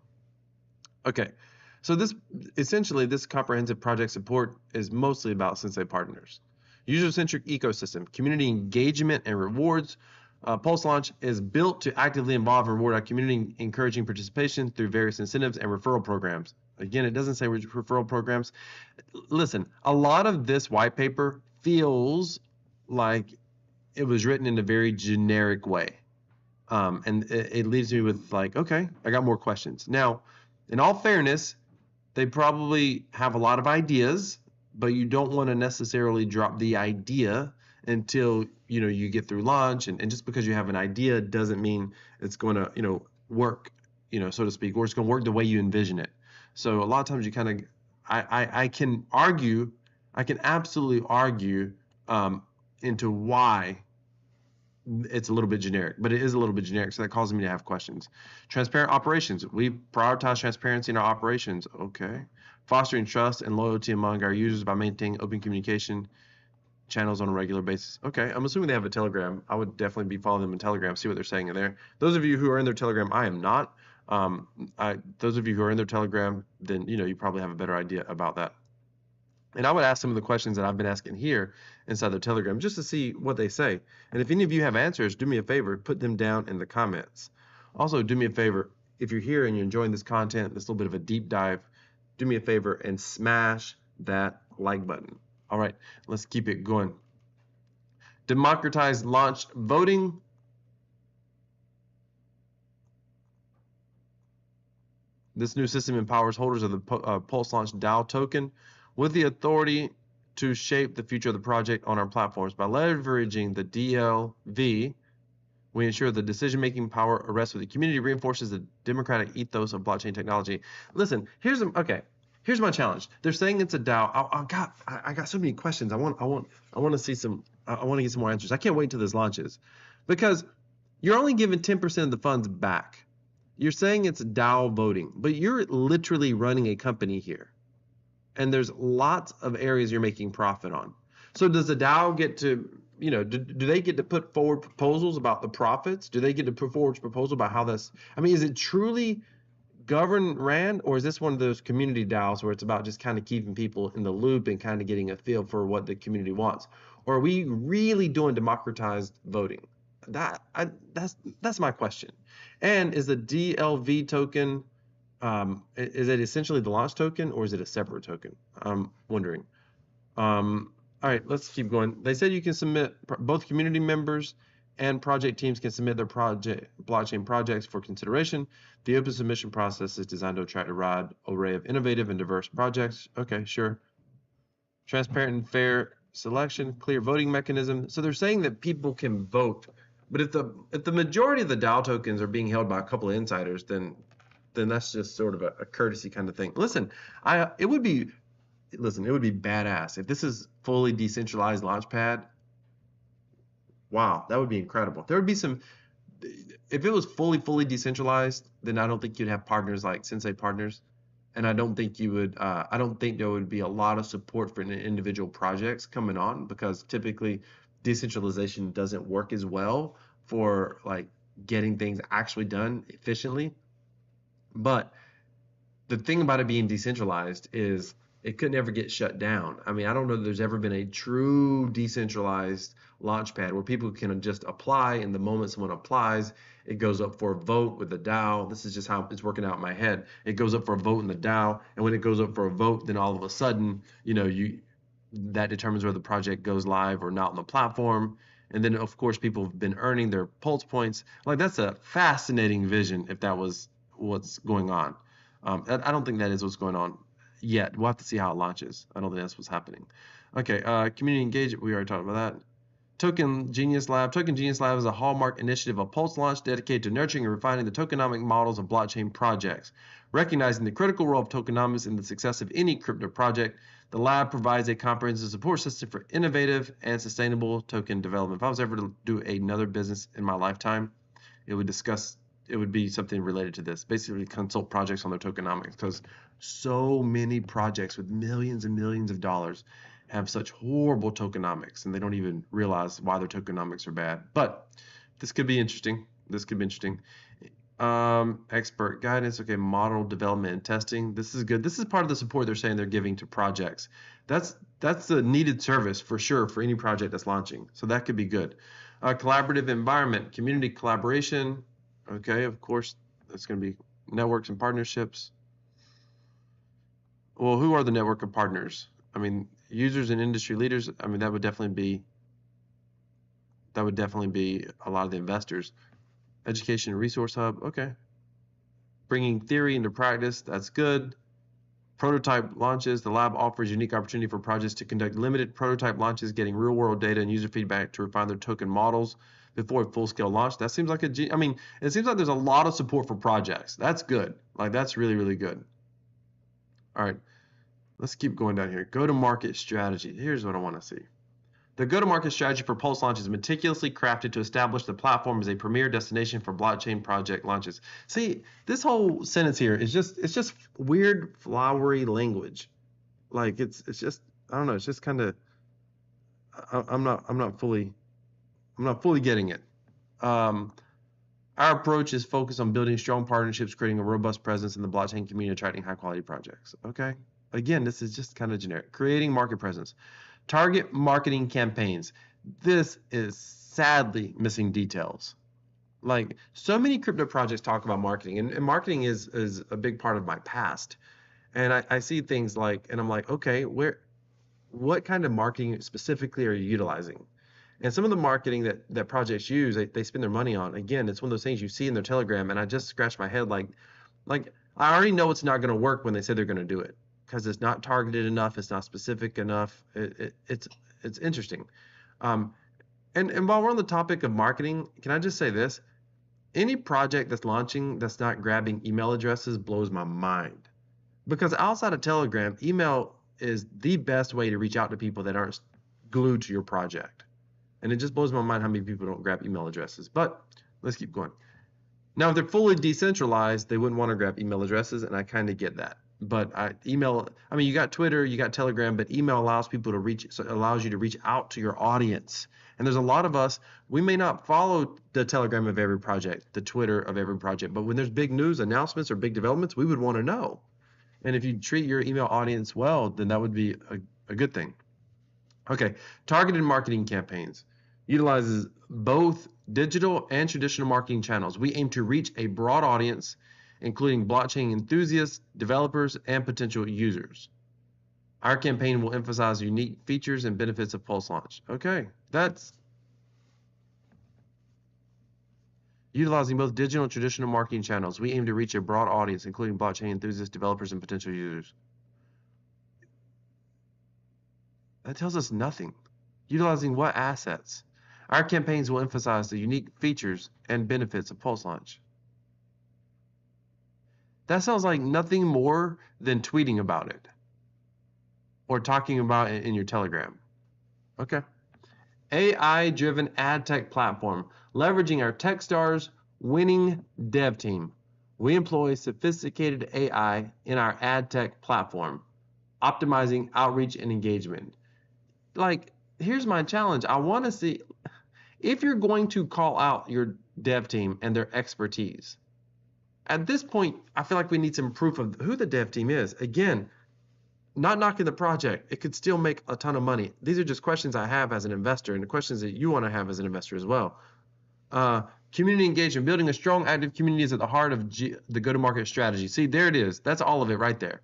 Okay. So this comprehensive project support is mostly about Sensei Partners. User-centric ecosystem, community engagement and rewards. Pulse Launch is built to actively involve and reward our community, encouraging participation through various incentives and referral programs. Again, it doesn't say referral programs. Listen, a lot of this white paper feels like it was written in a very generic way. And it leaves me with like, okay, I got more questions. Now, in all fairness, they probably have a lot of ideas, but you don't want to necessarily drop the idea until you get through launch, and just because you have an idea doesn't mean it's going to work, so to speak, or it's going to work the way you envision it. So a lot of times you kind of I can absolutely argue into why it's a little bit generic, but it is a little bit generic, so that causes me to have questions. Transparent operations. We prioritize transparency in our operations. Okay. Fostering trust and loyalty among our users by maintaining open communication channels on a regular basis. Okay, I'm assuming they have a Telegram. I would definitely be following them in Telegram, see what they're saying in there. Those of you who are in their Telegram, I am not. Those of you who are in their Telegram, then you probably have a better idea about that. And I would ask some of the questions that I've been asking here inside their Telegram just to see what they say. And if any of you have answers, do me a favor, put them down in the comments. Also, do me a favor, if you're here and you're enjoying this content, this little bit of a deep dive, do me a favor and smash that like button. All right, let's keep it going. Democratize launch voting. This new system empowers holders of the Pulse Launch DAO token with the authority to shape the future of the project on our platforms. By leveraging the DLV, we ensure the decision-making power rests with the community, reinforces the democratic ethos of blockchain technology. Listen, here's my challenge. They're saying it's a DAO. I got so many questions. I want to see some. I want to get some more answers. I can't wait until this launches, because you're only giving 10% of the funds back. You're saying it's DAO voting, but you're literally running a company here, and there's lots of areas you're making profit on. So does the DAO get to, do they get to put forward proposals about the profits? Do they get to put forward proposals about how this, is it truly governed ran, or is this one of those community DAOs where it's about just kind of keeping people in the loop and kind of getting a feel for what the community wants? Or are we really doing democratized voting? That's my question. And is the DLV token, is it essentially the launch token, or is it a separate token? I'm wondering. All right, let's keep going. They said you can submit, both community members and project teams can submit their blockchain projects for consideration. The open submission process is designed to attract a wide array of innovative and diverse projects. Okay, sure. Transparent and fair selection, clear voting mechanism. So they're saying that people can vote, but if the majority of the DAO tokens are being held by a couple of insiders, then that's just sort of a courtesy kind of thing. Listen, it would be badass if this is fully decentralized Launchpad. Wow, that would be incredible. There would be some, if it was fully decentralized, then I don't think you'd have partners like Sensei Partners, and I don't think you would. I don't think there would be a lot of support for individual projects coming on, because typically decentralization doesn't work as well for like getting things actually done efficiently. But the thing about it being decentralized is it could never get shut down. I don't know that there's ever been a true decentralized Launchpad where people can just apply, and the moment someone applies, it goes up for a vote with the DAO. This is just how it's working out in my head. It goes up for a vote in the DAO, and when it goes up for a vote, then all of a sudden, that determines whether the project goes live or not on the platform. And then, of course, people have been earning their Pulse points. Like, that's a fascinating vision if that was what's going on. I don't think that is what's going on yet. We'll have to see how it launches. I don't think that's what's happening. Okay, community engagement, we already talked about that. Token Genius Lab. Token Genius Lab is a hallmark initiative of Pulse Launch dedicated to nurturing and refining the tokenomic models of blockchain projects. Recognizing the critical role of tokenomics in the success of any crypto project, the lab provides a comprehensive support system for innovative and sustainable token development. If I was ever to do another business in my lifetime, it would be something related to this. Basically, consult projects on their tokenomics, because so many projects with millions and millions of dollars have such horrible tokenomics, and they don't even realize why their tokenomics are bad. But this could be interesting. Expert guidance. Okay, model development and testing. This is good. This is part of the support they're saying they're giving to projects. That's a needed service for sure for any project that's launching. So that could be good. Collaborative environment, community collaboration. Okay, of course, that's going to be networks and partnerships. Well, who are the network of partners? Users and industry leaders. That would definitely be a lot of the investors. Education and resource hub. Okay. Bringing theory into practice. That's good. Prototype launches. The lab offers unique opportunity for projects to conduct limited prototype launches, getting real-world data and user feedback to refine their token models before a full-scale launch. That seems like it seems like there's a lot of support for projects. That's good. Like, that's really, really good. All right. Let's keep going down here. Go-to-market strategy. Here's what I want to see. The go-to-market strategy for Pulse Launch is meticulously crafted to establish the platform as a premier destination for blockchain project launches. See, this whole sentence here is just weird, flowery language. Like, it's just, I don't know. It's just kind of, I'm not fully getting it. Our approach is focused on building strong partnerships, creating a robust presence in the blockchain community, attracting high-quality projects. Okay. Again, this is just kind of generic. Creating market presence. Target marketing campaigns. This is sadly missing details. Like, so many crypto projects talk about marketing, and marketing is a big part of my past. And I see things like, and I'm like, okay, what kind of marketing specifically are you utilizing? And some of the marketing that projects use, they spend their money on. Again, it's one of those things you see in their Telegram, and I just scratch my head like I already know it's not going to work when they say they're going to do it because it's not targeted enough. It's not specific enough. It's interesting. Um, and while we're on the topic of marketing, can I just say this? Any project that's launching that's not grabbing email addresses blows my mind. Because outside of Telegram, email is the best way to reach out to people that aren't glued to your project. And it just blows my mind how many people don't grab email addresses. But let's keep going. Now, if they're fully decentralized, they wouldn't want to grab email addresses, and I kind of get that. But email, I mean, you got Twitter, you got Telegram, but email allows people to reach, so it allows you to reach out to your audience. And there's a lot of us, we may not follow the Telegram of every project, the Twitter of every project, but when there's big news, announcements, or big developments, we would want to know. And if you treat your email audience well, then that would be a good thing. Okay, targeted marketing campaigns utilizes both digital and traditional marketing channels. We aim to reach a broad audience, including blockchain enthusiasts, developers, and potential users. Our campaign will emphasize unique features and benefits of Pulse Launch. Okay, that's utilizing both digital and traditional marketing channels. We aim to reach a broad audience, including blockchain enthusiasts, developers, and potential users. That tells us nothing. Utilizing what assets? Our campaigns will emphasize the unique features and benefits of Pulse Launch. That sounds like nothing more than tweeting about it or talking about it in your Telegram. Okay. AI-driven ad tech platform, leveraging our Techstars winning dev team. We employ sophisticated AI in our ad tech platform, optimizing outreach and engagement. Like, here's my challenge. I want to see if you're going to call out your dev team and their expertise. At this point, I feel like we need some proof of who the dev team is. Again, not knocking the project. It could still make a ton of money. These are just questions I have as an investor and the questions that you want to have as an investor as well. Community engagement, building a strong, active community is at the heart of the go-to-market strategy. See, there it is. That's all of it right there.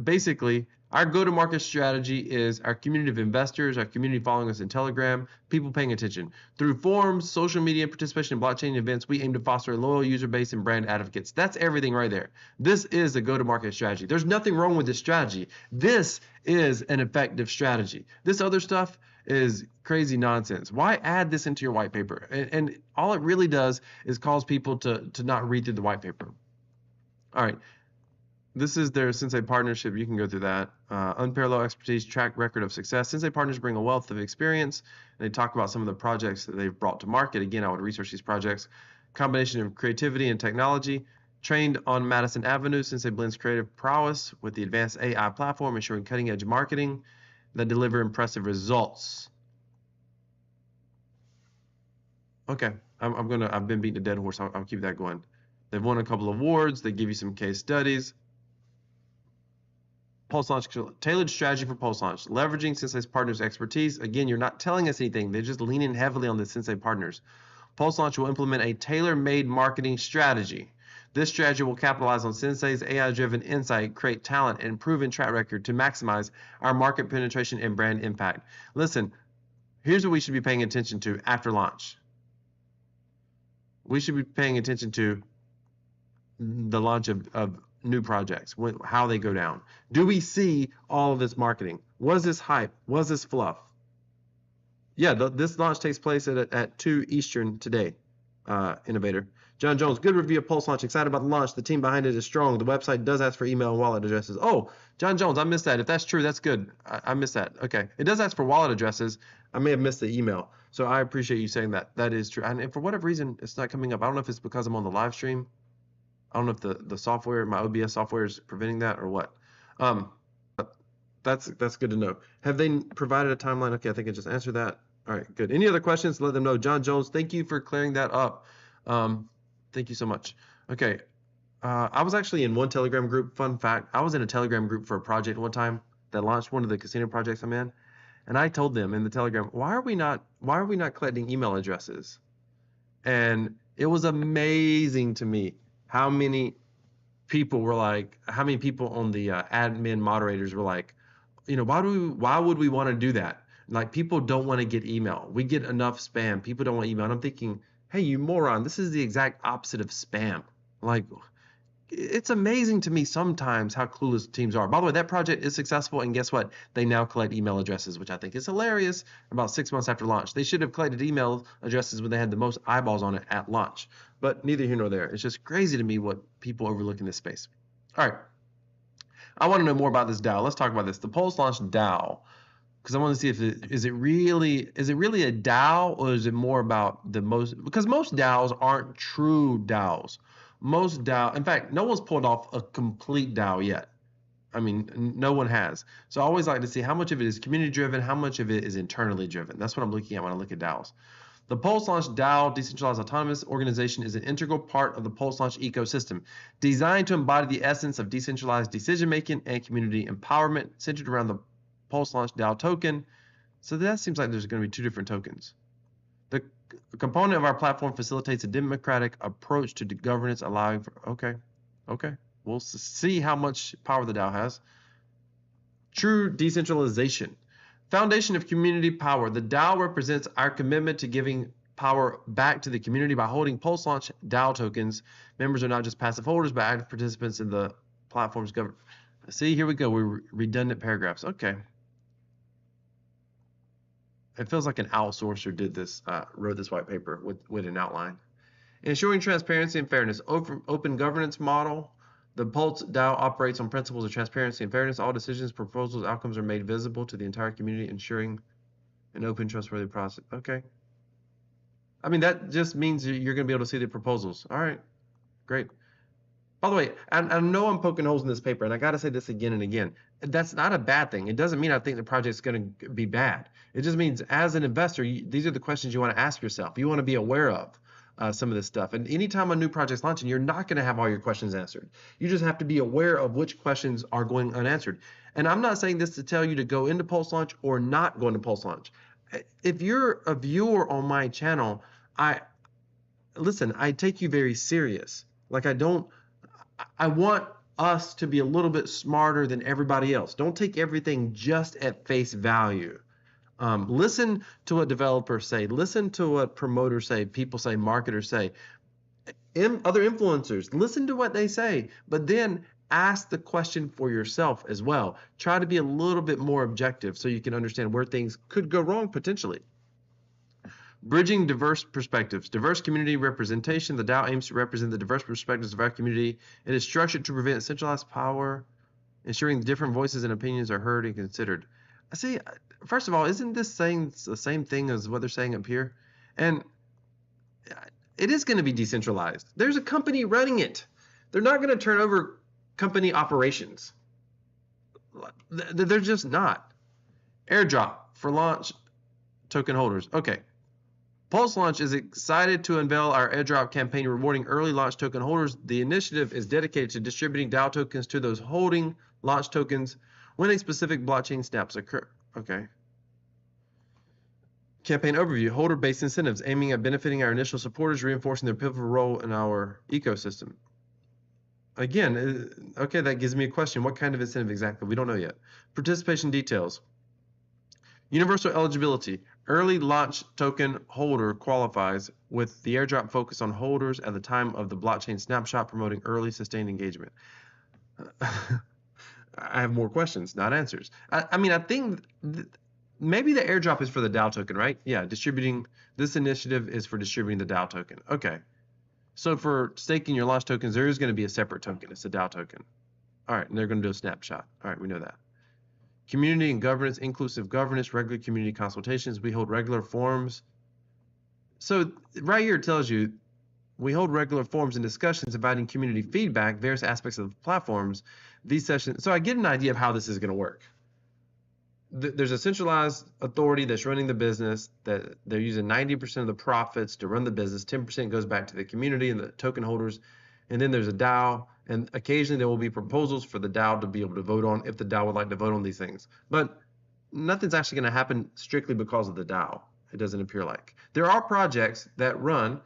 Basically, our go-to-market strategy is our community of investors, our community following us in Telegram, people paying attention. Through forums, social media, participation in blockchain events, we aim to foster a loyal user base and brand advocates. That's everything right there. This is a go-to-market strategy. There's nothing wrong with this strategy. This is an effective strategy. This other stuff is crazy nonsense. Why add this into your white paper? And all it really does is cause people to not read through the white paper. All right. This is their Sensei partnership. You can go through that. Unparalleled expertise, track record of success. Sensei partners bring a wealth of experience. And they talk about some of the projects that they've brought to market. Again, I would research these projects. Combination of creativity and technology. Trained on Madison Avenue, Sensei blends creative prowess with the advanced AI platform, ensuring cutting-edge marketing that deliver impressive results. Okay, I've been beating a dead horse. I'll keep that going. They've won a couple of awards. They give you some case studies. Pulse Launch, tailored strategy for Pulse Launch, leveraging Sensei's partners' expertise. Again, you're not telling us anything. They're just leaning heavily on the Sensei partners. Pulse Launch will implement a tailor-made marketing strategy. This strategy will capitalize on Sensei's AI-driven insight, create talent, and proven track record to maximize our market penetration and brand impact. Listen, here's what we should be paying attention to after launch. We should be paying attention to the launch of new projects, how they go down. Do we see all of this marketing? Was this hype? Was this fluff? Yeah, this launch takes place at 2 Eastern today, Innovator. John Jones, good review of Pulse Launch. Excited about the launch. The team behind it is strong. The website does ask for email and wallet addresses. Oh, John Jones, I missed that. If that's true, that's good. I missed that. Okay. It does ask for wallet addresses. I may have missed the email. So I appreciate you saying that. That is true. And for whatever reason, it's not coming up. I don't know if it's because I'm on the live stream. I don't know if the software, my OBS software is preventing that or what. That's good to know. Have they provided a timeline? Okay, I think I just answered that. All right, good. Any other questions? Let them know. John Jones, thank you for clearing that up. Thank you so much. Okay, I was actually in one Telegram group. Fun fact, I was in a Telegram group for a project one time that launched one of the casino projects I'm in. And I told them in the Telegram, why are we not collecting email addresses? And it was amazing to me how many people on the admin moderators were like, you know, why would we want to do that? Like, people don't want to get email. We get enough spam. People don't want email. And I'm thinking, hey, you moron, this is the exact opposite of spam. Like, it's amazing to me sometimes how clueless teams are. By the way, that project is successful, and guess what? They now collect email addresses, which I think is hilarious. About 6 months after launch, they should have collected email addresses when they had the most eyeballs on it at launch. But neither here nor there. It's just crazy to me what people overlook in this space. All right, I want to know more about this DAO. Let's talk about this. The Pulse Launch DAO, because I want to see if is it really a DAO, or is it more about because most DAOs aren't true DAOs. Most DAO, in fact, no one's pulled off a complete DAO yet. I mean, no one has. So I always like to see how much of it is community driven, how much of it is internally driven. That's what I'm looking at when I look at DAOs. The Pulse Launch DAO, Decentralized Autonomous Organization, is an integral part of the Pulse Launch ecosystem, designed to embody the essence of decentralized decision-making and community empowerment, centered around the Pulse Launch DAO token. So that seems like there's going to be two different tokens. The component of our platform facilitates a democratic approach to governance, allowing for, okay. We'll see how much power the DAO has. True decentralization. Foundation of community power. The DAO represents our commitment to giving power back to the community by holding Pulse Launch DAO tokens. Members are not just passive holders, but active participants in the platform's governance. See, here we go. We're redundant paragraphs. Okay. It feels like an outsourcer did this, wrote this white paper with an outline. Ensuring transparency and fairness. Open governance model. The Pulse DAO operates on principles of transparency and fairness. All decisions, proposals, outcomes are made visible to the entire community, ensuring an open, trustworthy process. Okay. I mean, that just means you're going to be able to see the proposals. All right. Great. By the way, I know I'm poking holes in this paper, and I got to say this again and again. That's not a bad thing. It doesn't mean I think the project's going to be bad. It just means as an investor, these are the questions you want to ask yourself. You want to be aware of some of this stuff. And anytime a new project's launching, you're not going to have all your questions answered. You just have to be aware of which questions are going unanswered. And I'm not saying this to tell you to go into Pulse Launch or not go into Pulse Launch. If you're a viewer on my channel, I take you very serious. Like I want us to be a little bit smarter than everybody else. Don't take everything just at face value. Listen to what developers say. Listen to what promoters say, people say, marketers say, other influencers. Listen to what they say, but then ask the question for yourself as well. Try to be a little bit more objective so you can understand where things could go wrong potentially. Bridging diverse perspectives. Diverse community representation. The DAO aims to represent the diverse perspectives of our community. It is structured to prevent centralized power, ensuring different voices and opinions are heard and considered. See, first of all, isn't this saying the same thing as what they're saying up here? And it is going to be decentralized. There's a company running it. They're not going to turn over company operations. They're just not. Airdrop for launch token holders. Okay. Pulse Launch is excited to unveil our airdrop campaign rewarding early launch token holders. The initiative is dedicated to distributing DAO tokens to those holding launch tokens when a specific blockchain snaps occur. Okay. Campaign overview. Holder-based incentives aiming at benefiting our initial supporters, reinforcing their pivotal role in our ecosystem. Again, okay, that gives me a question. What kind of incentive exactly? We don't know yet. Participation details. Universal eligibility. Early launch token holder qualifies with the airdrop focus on holders at the time of the blockchain snapshot, promoting early sustained engagement. I have more questions, not answers. I mean, I think maybe the airdrop is for the DAO token, right? Yeah, this initiative is for distributing the DAO token. Okay. So for staking your launch tokens, there is going to be a separate token. It's a DAO token. All right, and they're going to do a snapshot. All right, we know that. Community and governance, inclusive governance, regular community consultations. We hold regular forums. So right here it tells you we hold regular forums and discussions inviting community feedback, various aspects of the platforms. These sessions, so I get an idea of how this is going to work. There's a centralized authority that's running the business, that they're using 90% of the profits to run the business. 10% goes back to the community and the token holders. And then there's a DAO, and occasionally there will be proposals for the DAO to be able to vote on if the DAO would like to vote on these things. But nothing's actually going to happen strictly because of the DAO. It doesn't appear like. There are projects that run.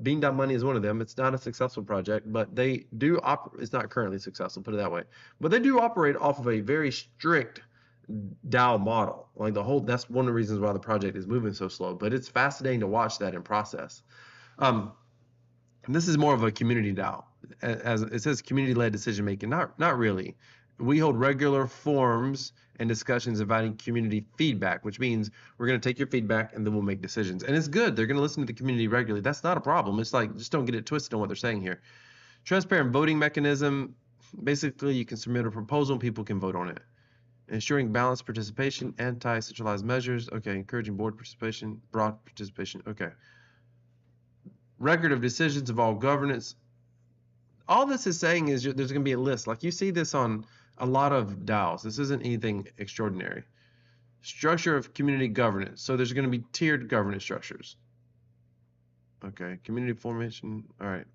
Bean.money is one of them. It's not a successful project, but they do it's not currently successful, put it that way. But they do operate off of a very strict DAO model. Like that's one of the reasons why the project is moving so slow. But it's fascinating to watch that in process. And this is more of a community DAO. as it says, community-led decision making. Not really. We hold regular forums and discussions inviting community feedback, which means we're going to take your feedback and then we'll make decisions. And it's good. They're going to listen to the community regularly. That's not a problem. It's like, just don't get it twisted on what they're saying here. Transparent voting mechanism. Basically, you can submit a proposal and people can vote on it. Ensuring balanced participation, anti-centralized measures. Okay, encouraging board participation, broad participation. Okay. Record of decisions of all governance. All this is saying is there's going to be a list. Like you see this on a lot of DAOs. This isn't anything extraordinary. Structure of community governance. So there's going to be tiered governance structures. Okay, community formation. All right.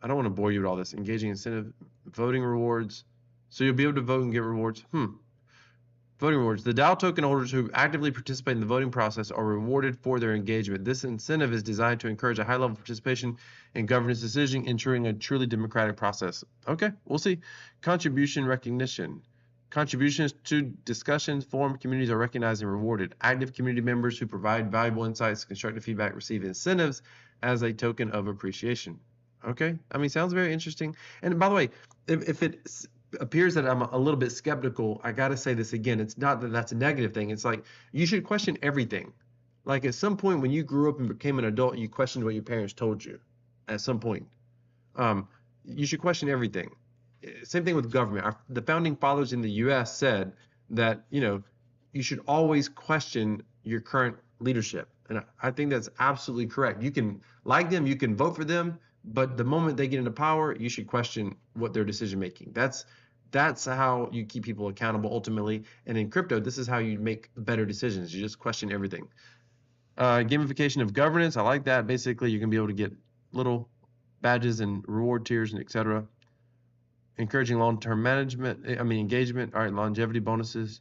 I don't want to bore you with all this. Engaging incentive, voting rewards. So you'll be able to vote and get rewards. Voting rewards. The DAO token holders who actively participate in the voting process are rewarded for their engagement. This incentive is designed to encourage a high level of participation in governance decision, ensuring a truly democratic process. Okay, we'll see. Contribution recognition. Contributions to discussions, forum communities are recognized and rewarded. Active community members who provide valuable insights, constructive feedback receive incentives as a token of appreciation. Okay, I mean, sounds very interesting. And by the way, if it appears that I'm a little bit skeptical, I got to say this again. It's not that that's a negative thing. It's like you should question everything. Like at some point when you grew up and became an adult, you questioned what your parents told you. At some point, you should question everything. Same thing with government. The founding fathers in the U.S. said that you should always question your current leadership, and I think that's absolutely correct. You can like them, you can vote for them, but the moment they get into power, you should question what their decision making. That's how you keep people accountable ultimately. And in crypto, this is how you make better decisions. You just question everything. Gamification of governance. I like that. Basically, you're going to be able to get little badges and reward tiers and etc. Encouraging long-term engagement. All right, longevity bonuses.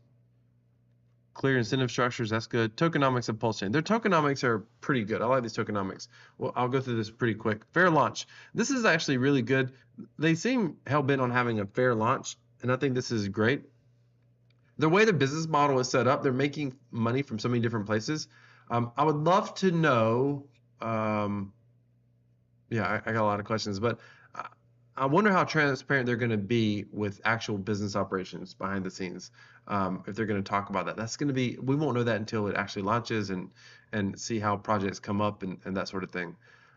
Clear incentive structures. That's good. Tokenomics of Pulsechain. Their tokenomics are pretty good. I like these tokenomics. Well, I'll go through this pretty quick. Fair launch. This is actually really good. They seem hell-bent on having a fair launch, and I think this is great. The way the business model is set up, they're making money from so many different places. I would love to know. I got a lot of questions, but I wonder how transparent they're going to be with actual business operations behind the scenes. If they're going to talk about that, that's going to be, we won't know that until it actually launches and see how projects come up and that sort of thing.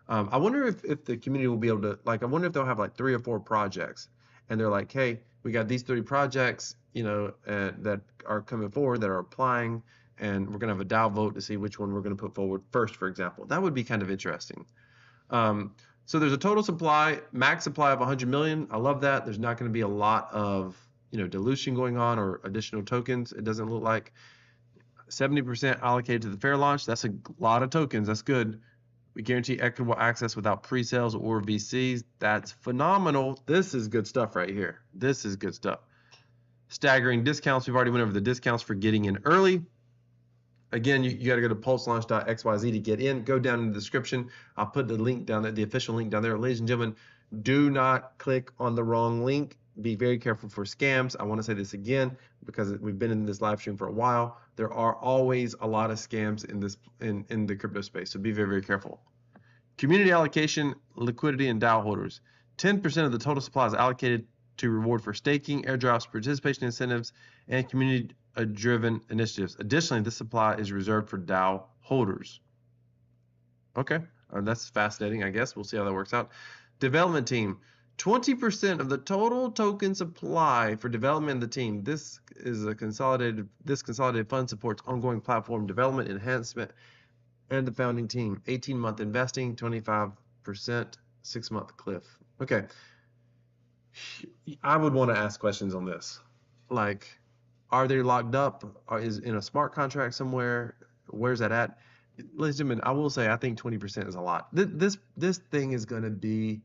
I wonder if the community will be able to, I wonder if they'll have like 3 or 4 projects and they're like, hey, we got these 3 projects, that are coming forward, that are applying, and we're going to have a DAO vote to see which one we're going to put forward first, for example. That would be kind of interesting. So there's a total supply, max supply of 100 million. I love that. There's not going to be a lot of dilution going on or additional tokens. It doesn't look like. 70% allocated to the fair launch. That's a lot of tokens. That's good. We guarantee equitable access without pre-sales or VCs. That's phenomenal. This is good stuff right here. This is good stuff. Staggering discounts. We've already went over the discounts for getting in early. Again, you got to go to pulselaunch.xyz to get in. Go down in the description. I'll put the link down there, the official link down there. Ladies and gentlemen, do not click on the wrong link. Be very careful for scams. I want to say this again because we've been in this live stream for a while. There are always a lot of scams in the crypto space, so be very, very careful. Community allocation, liquidity, and DAO holders. 10% of the total supply is allocated to reward for staking, airdrops, participation incentives, and community-driven initiatives. Additionally, this supply is reserved for DAO holders. Okay, that's fascinating, I guess. We'll see how that works out. Development team. 20% of the total token supply for development of the team. This consolidated fund supports ongoing platform development, enhancement, and the founding team. 18-month investing, 25%, 6-month cliff. Okay. I would want to ask questions on this. Like, are they locked up? Is in a smart contract somewhere? Where's that at? Ladies and gentlemen, I will say I think 20% is a lot. This thing is going to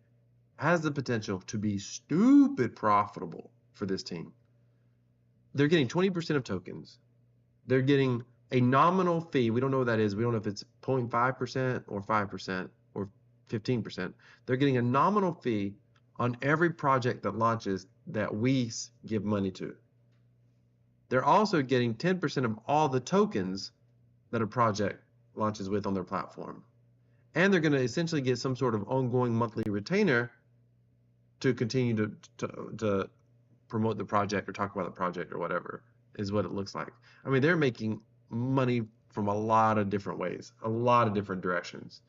has the potential to be stupid profitable for this team. They're getting 20% of tokens. They're getting a nominal fee. We don't know what that is. We don't know if it's 0.5% or 5% or 15%. They're getting a nominal fee on every project that launches that we give money to. They're also getting 10% of all the tokens that a project launches with on their platform. And they're going to essentially get some sort of ongoing monthly retainer to continue to promote the project or talk about the project or whatever is what it looks like. I mean, they're making money from a lot of different ways, a lot of different directions.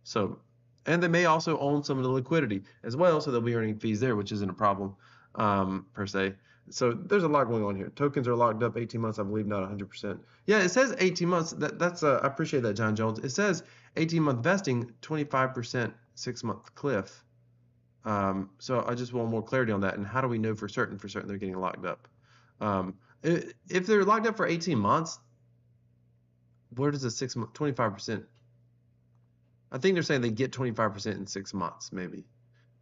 So, and they may also own some of the liquidity as well, so they'll be earning fees there, which isn't a problem per se. So there's a lot going on here. Tokens are locked up 18 months, I believe, not 100%. Yeah, it says 18 months. That's I appreciate that, John Jones. It says 18-month vesting, 25% 6-month cliff. So I just want more clarity on that. And how do we know for certain they're getting locked up? If they're locked up for 18 months, where does the 6-month 25%? I think they're saying they get 25% in 6 months, maybe.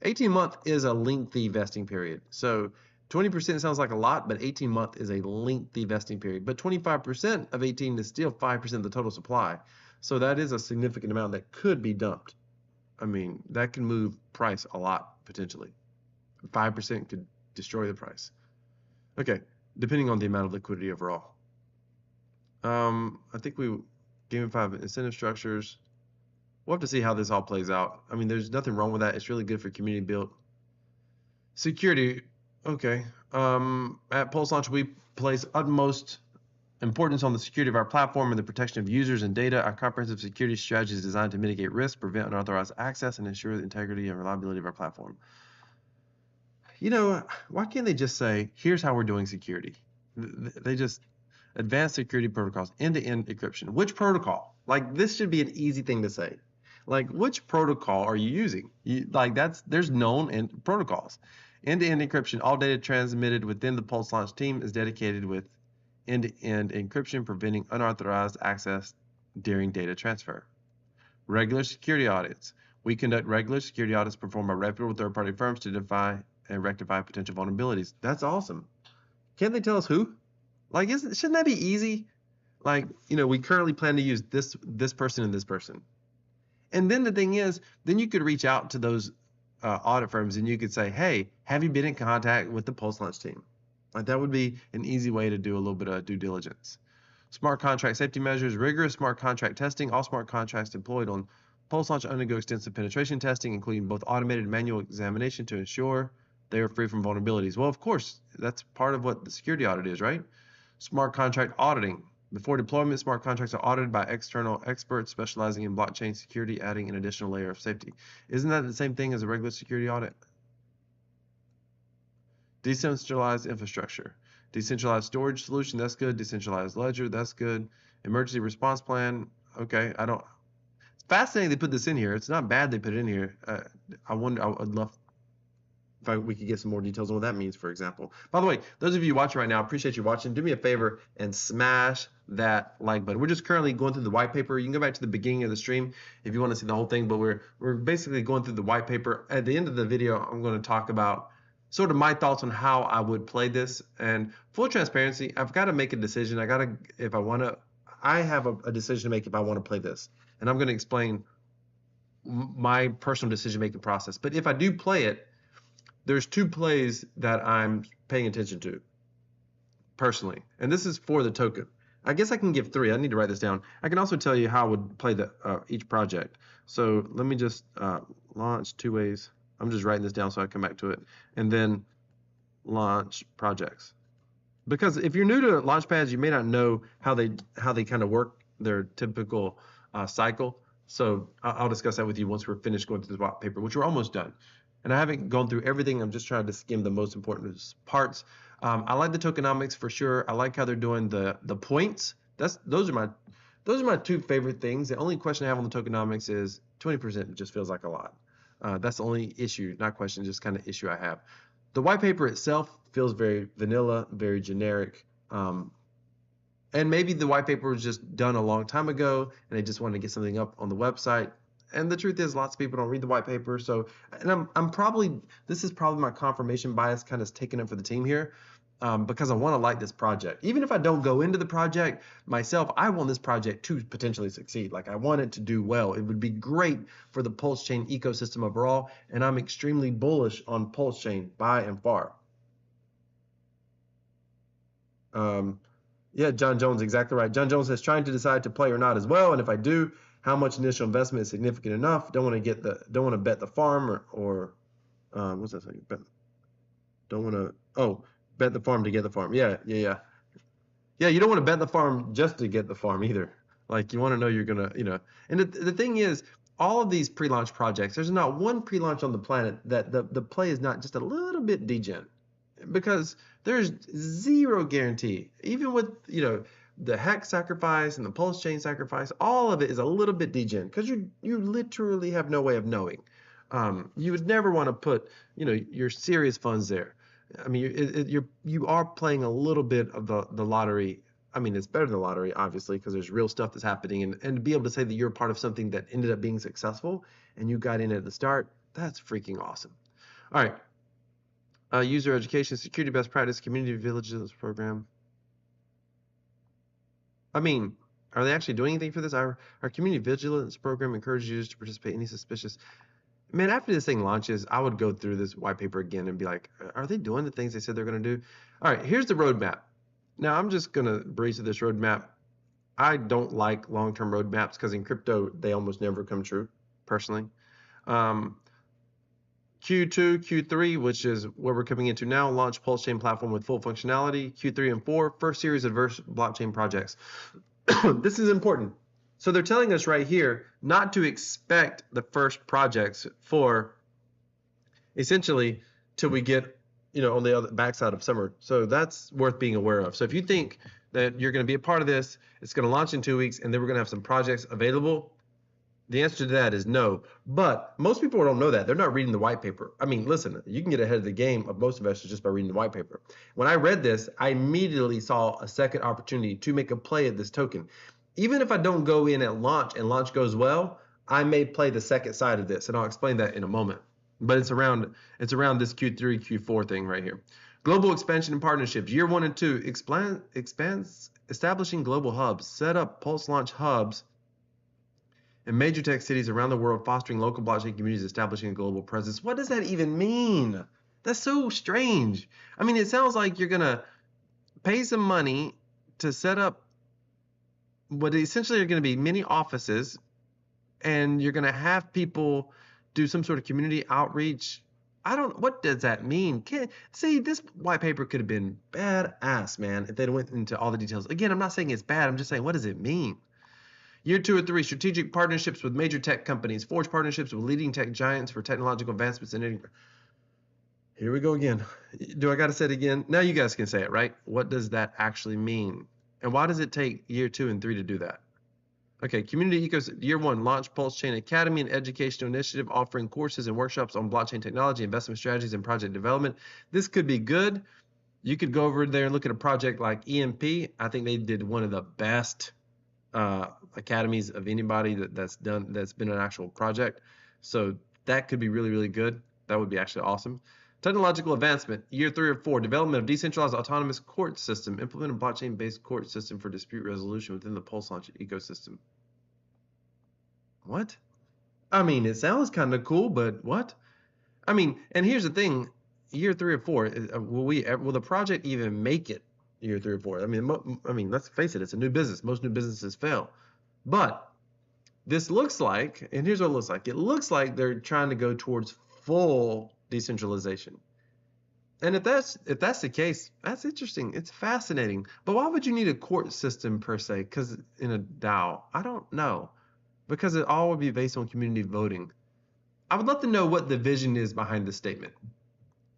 18-month is a lengthy vesting period. So 20% sounds like a lot, but 18-month is a lengthy vesting period. But 25% of 18 is still 5% of the total supply. So that is a significant amount that could be dumped. I mean, that can move price a lot, potentially. 5% could destroy the price. Okay, depending on the amount of liquidity overall. I think we gamify incentive structures. We'll have to see how this all plays out. I mean, there's nothing wrong with that. It's really good for community build. Security, okay. At Pulse Launch, we place utmost importance on the security of our platform and the protection of users and data. Our comprehensive security strategy is designed to mitigate risk, prevent unauthorized access, and ensure the integrity and reliability of our platform. You know, why can't they just say, here's how we're doing security? They just, advanced security protocols, end-to-end encryption. Which protocol? Like, this should be an easy thing to say. Like, which protocol are you using? There's known protocols. End-to-end encryption, all data transmitted within the Pulse Launch team is dedicated with end-to-end encryption, preventing unauthorized access during data transfer. Regular security audits. We conduct regular security audits performed by reputable third-party firms to identify and rectify potential vulnerabilities. That's awesome. Can't they tell us who? Like, shouldn't that be easy? Like, you know, we currently plan to use this person and this person. And then the thing is, then you could reach out to those audit firms and you could say, hey, have you been in contact with the Pulse Launch team? Like, that would be an easy way to do a little bit of due diligence. Smart contract safety measures, rigorous smart contract testing. All smart contracts deployed on Pulse Launch undergo extensive penetration testing, including both automated and manual examination to ensure they are free from vulnerabilities. Well, of course, that's part of what the security audit is, right? Smart contract auditing. Before deployment, smart contracts are audited by external experts specializing in blockchain security, adding an additional layer of safety. Isn't that the same thing as a regular security audit? Decentralized infrastructure. Decentralized storage solution, that's good. Decentralized ledger, that's good. Emergency response plan, okay. It's fascinating they put this in here. It's not bad they put it in here. I would love if we could get some more details on what that means, for example. By the way, those of you watching right now, appreciate you watching. Do me a favor and smash that like button. We're just currently going through the white paper. You can go back to the beginning of the stream if you want to see the whole thing, but we're basically going through the white paper. At the end of the video, I'm going to talk about sort of my thoughts on how I would play this. And full transparency, I've got to make a decision. I have a decision to make if I want to play this. And I'm going to explain my personal decision-making process. But if I do play it, there's two plays that I'm paying attention to personally, and this is for the token. I guess I can give three. I need to write this down. I can also tell you how I would play each project. So let me just launch two ways. I'm just writing this down so I come back to it, and then launch projects. Because if you're new to Launchpads, you may not know how they kind of work their typical cycle. So I'll discuss that with you once we're finished going through the white paper, which we're almost done. And I haven't gone through everything. I'm just trying to skim the most important parts. I like the tokenomics for sure. I like how they're doing the points. Those are my two favorite things. The only question I have on the tokenomics is 20% just feels like a lot. That's the only issue, not question, just kind of issue I have. The white paper itself feels very vanilla, very generic. And maybe the white paper was just done a long time ago and they just wanted to get something up on the website. And the truth is, lots of people don't read the white paper. So, and this is probably my confirmation bias kind of taking it for the team here, because I want to like this project. Even if I don't go into the project myself, I want this project to potentially succeed. Like, I want it to do well. It would be great for the Pulsechain ecosystem overall, and I'm extremely bullish on Pulsechain by and far. Yeah, John Jones, exactly right. John Jones says trying to decide to play or not as well, and if I do, how much initial investment is significant enough? Don't want to bet the farm or What's that saying? Don't want to. Oh, bet the farm to get the farm. Yeah. Yeah, you don't want to bet the farm just to get the farm either. Like you want to know you're gonna, And the thing is, all of these pre-launch projects, there's not one pre-launch on the planet that the play is not just a little bit degen, because there's zero guarantee. Even with the hex sacrifice and the pulse chain sacrifice, all of it is a little bit degen because you literally have no way of knowing. You would never want to put your serious funds there. I mean, you are playing a little bit of the lottery. I mean, it's better than the lottery, obviously, because there's real stuff that's happening, and to be able to say that you're part of something that ended up being successful and you got in at the start, that's freaking awesome. All right, user education, security best practice, community vigilance program. I mean, are they actually doing anything for this? Our community vigilance program encourages users to participate in any suspicious. Man, after this thing launches, I would go through this white paper again and be like, are they doing the things they said they're going to do? All right, here's the roadmap. Now, I'm just going to breeze through this roadmap. I don't like long-term roadmaps because in crypto, they almost never come true, personally. Q2, Q3, which is where we're coming into now, launch Pulsechain platform with full functionality. Q3 and 4, first series of diverse blockchain projects. This is important. So they're telling us right here not to expect the first projects for essentially till we get on the other backside of summer. So that's worth being aware of. So if you think that you're going to be a part of this, it's going to launch in 2 weeks, and then we're going to have some projects available, the answer to that is no. But most people don't know that. They're not reading the white paper. I mean, listen, you can get ahead of the game of most investors just by reading the white paper. When I read this, I immediately saw a second opportunity to make a play at this token. Even if I don't go in at launch and launch goes well, I may play the second side of this, and I'll explain that in a moment. But it's around this Q3, Q4 thing right here. Global expansion and partnerships. Year 1 and 2, expands, establishing global hubs. Set up Pulse launch hubs in major tech cities around the world, fostering local blockchain communities, establishing a global presence. What does that even mean? That's so strange. I mean, it sounds like you're going to pay some money to set up what essentially are going to be many offices, and you're going to have people do some sort of community outreach. What does that mean? See, this white paper could have been badass, man, if they went into all the details. Again, I'm not saying it's bad. I'm just saying, what does it mean? Year 2 or 3, strategic partnerships with major tech companies. Forge partnerships with leading tech giants for technological advancements in India. Here we go again. Do I got to say it again? Now you guys can say it, right? What does that actually mean? And why does it take year 2 and 3 to do that? Okay, community ecosystem. Year 1, launch Pulsechain Academy, an educational initiative offering courses and workshops on blockchain technology, investment strategies, and project development. This could be good. You could go over there and look at a project like EMP. I think they did one of the best academies of anybody that's been an actual project. So that could be really, really good. That would be actually awesome. Technological advancement, year 3 or 4, development of decentralized autonomous court system, implement a blockchain-based court system for dispute resolution within the Pulse Launch ecosystem. What? I mean, it sounds kind of cool, but what? I mean, and here's the thing, year 3 or 4, will the project even make it year 3 or 4? I mean, let's face it, it's a new business. Most new businesses fail. But this looks like, and here's what it looks like. It looks like they're trying to go towards full decentralization. And if that's the case, that's interesting. It's fascinating. But why would you need a court system per se? Because in a DAO, I don't know. Because it all would be based on community voting. I would love to know what the vision is behind this statement.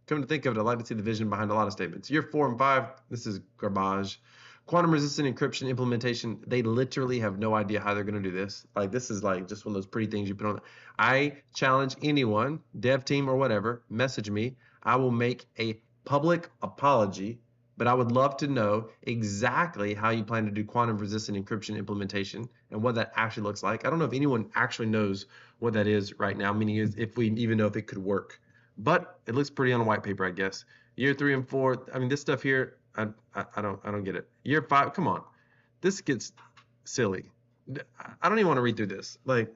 Come to think of it, I'd like to see the vision behind a lot of statements. Year 4 and 5, this is garbage. Quantum resistant encryption implementation, they literally have no idea how they're going to do this. Like, this is like just one of those pretty things you put on. I challenge anyone, dev team or whatever, message me. I will make a public apology, but I would love to know exactly how you plan to do quantum resistant encryption implementation and what that actually looks like. I don't know if anyone actually knows what that is right now, meaning if we even know if it could work. But it looks pretty on a white paper, I guess. Year 3 and 4, I mean, this stuff here, I don't get it. Year 5, come on, this gets silly. I don't even want to read through this. Like,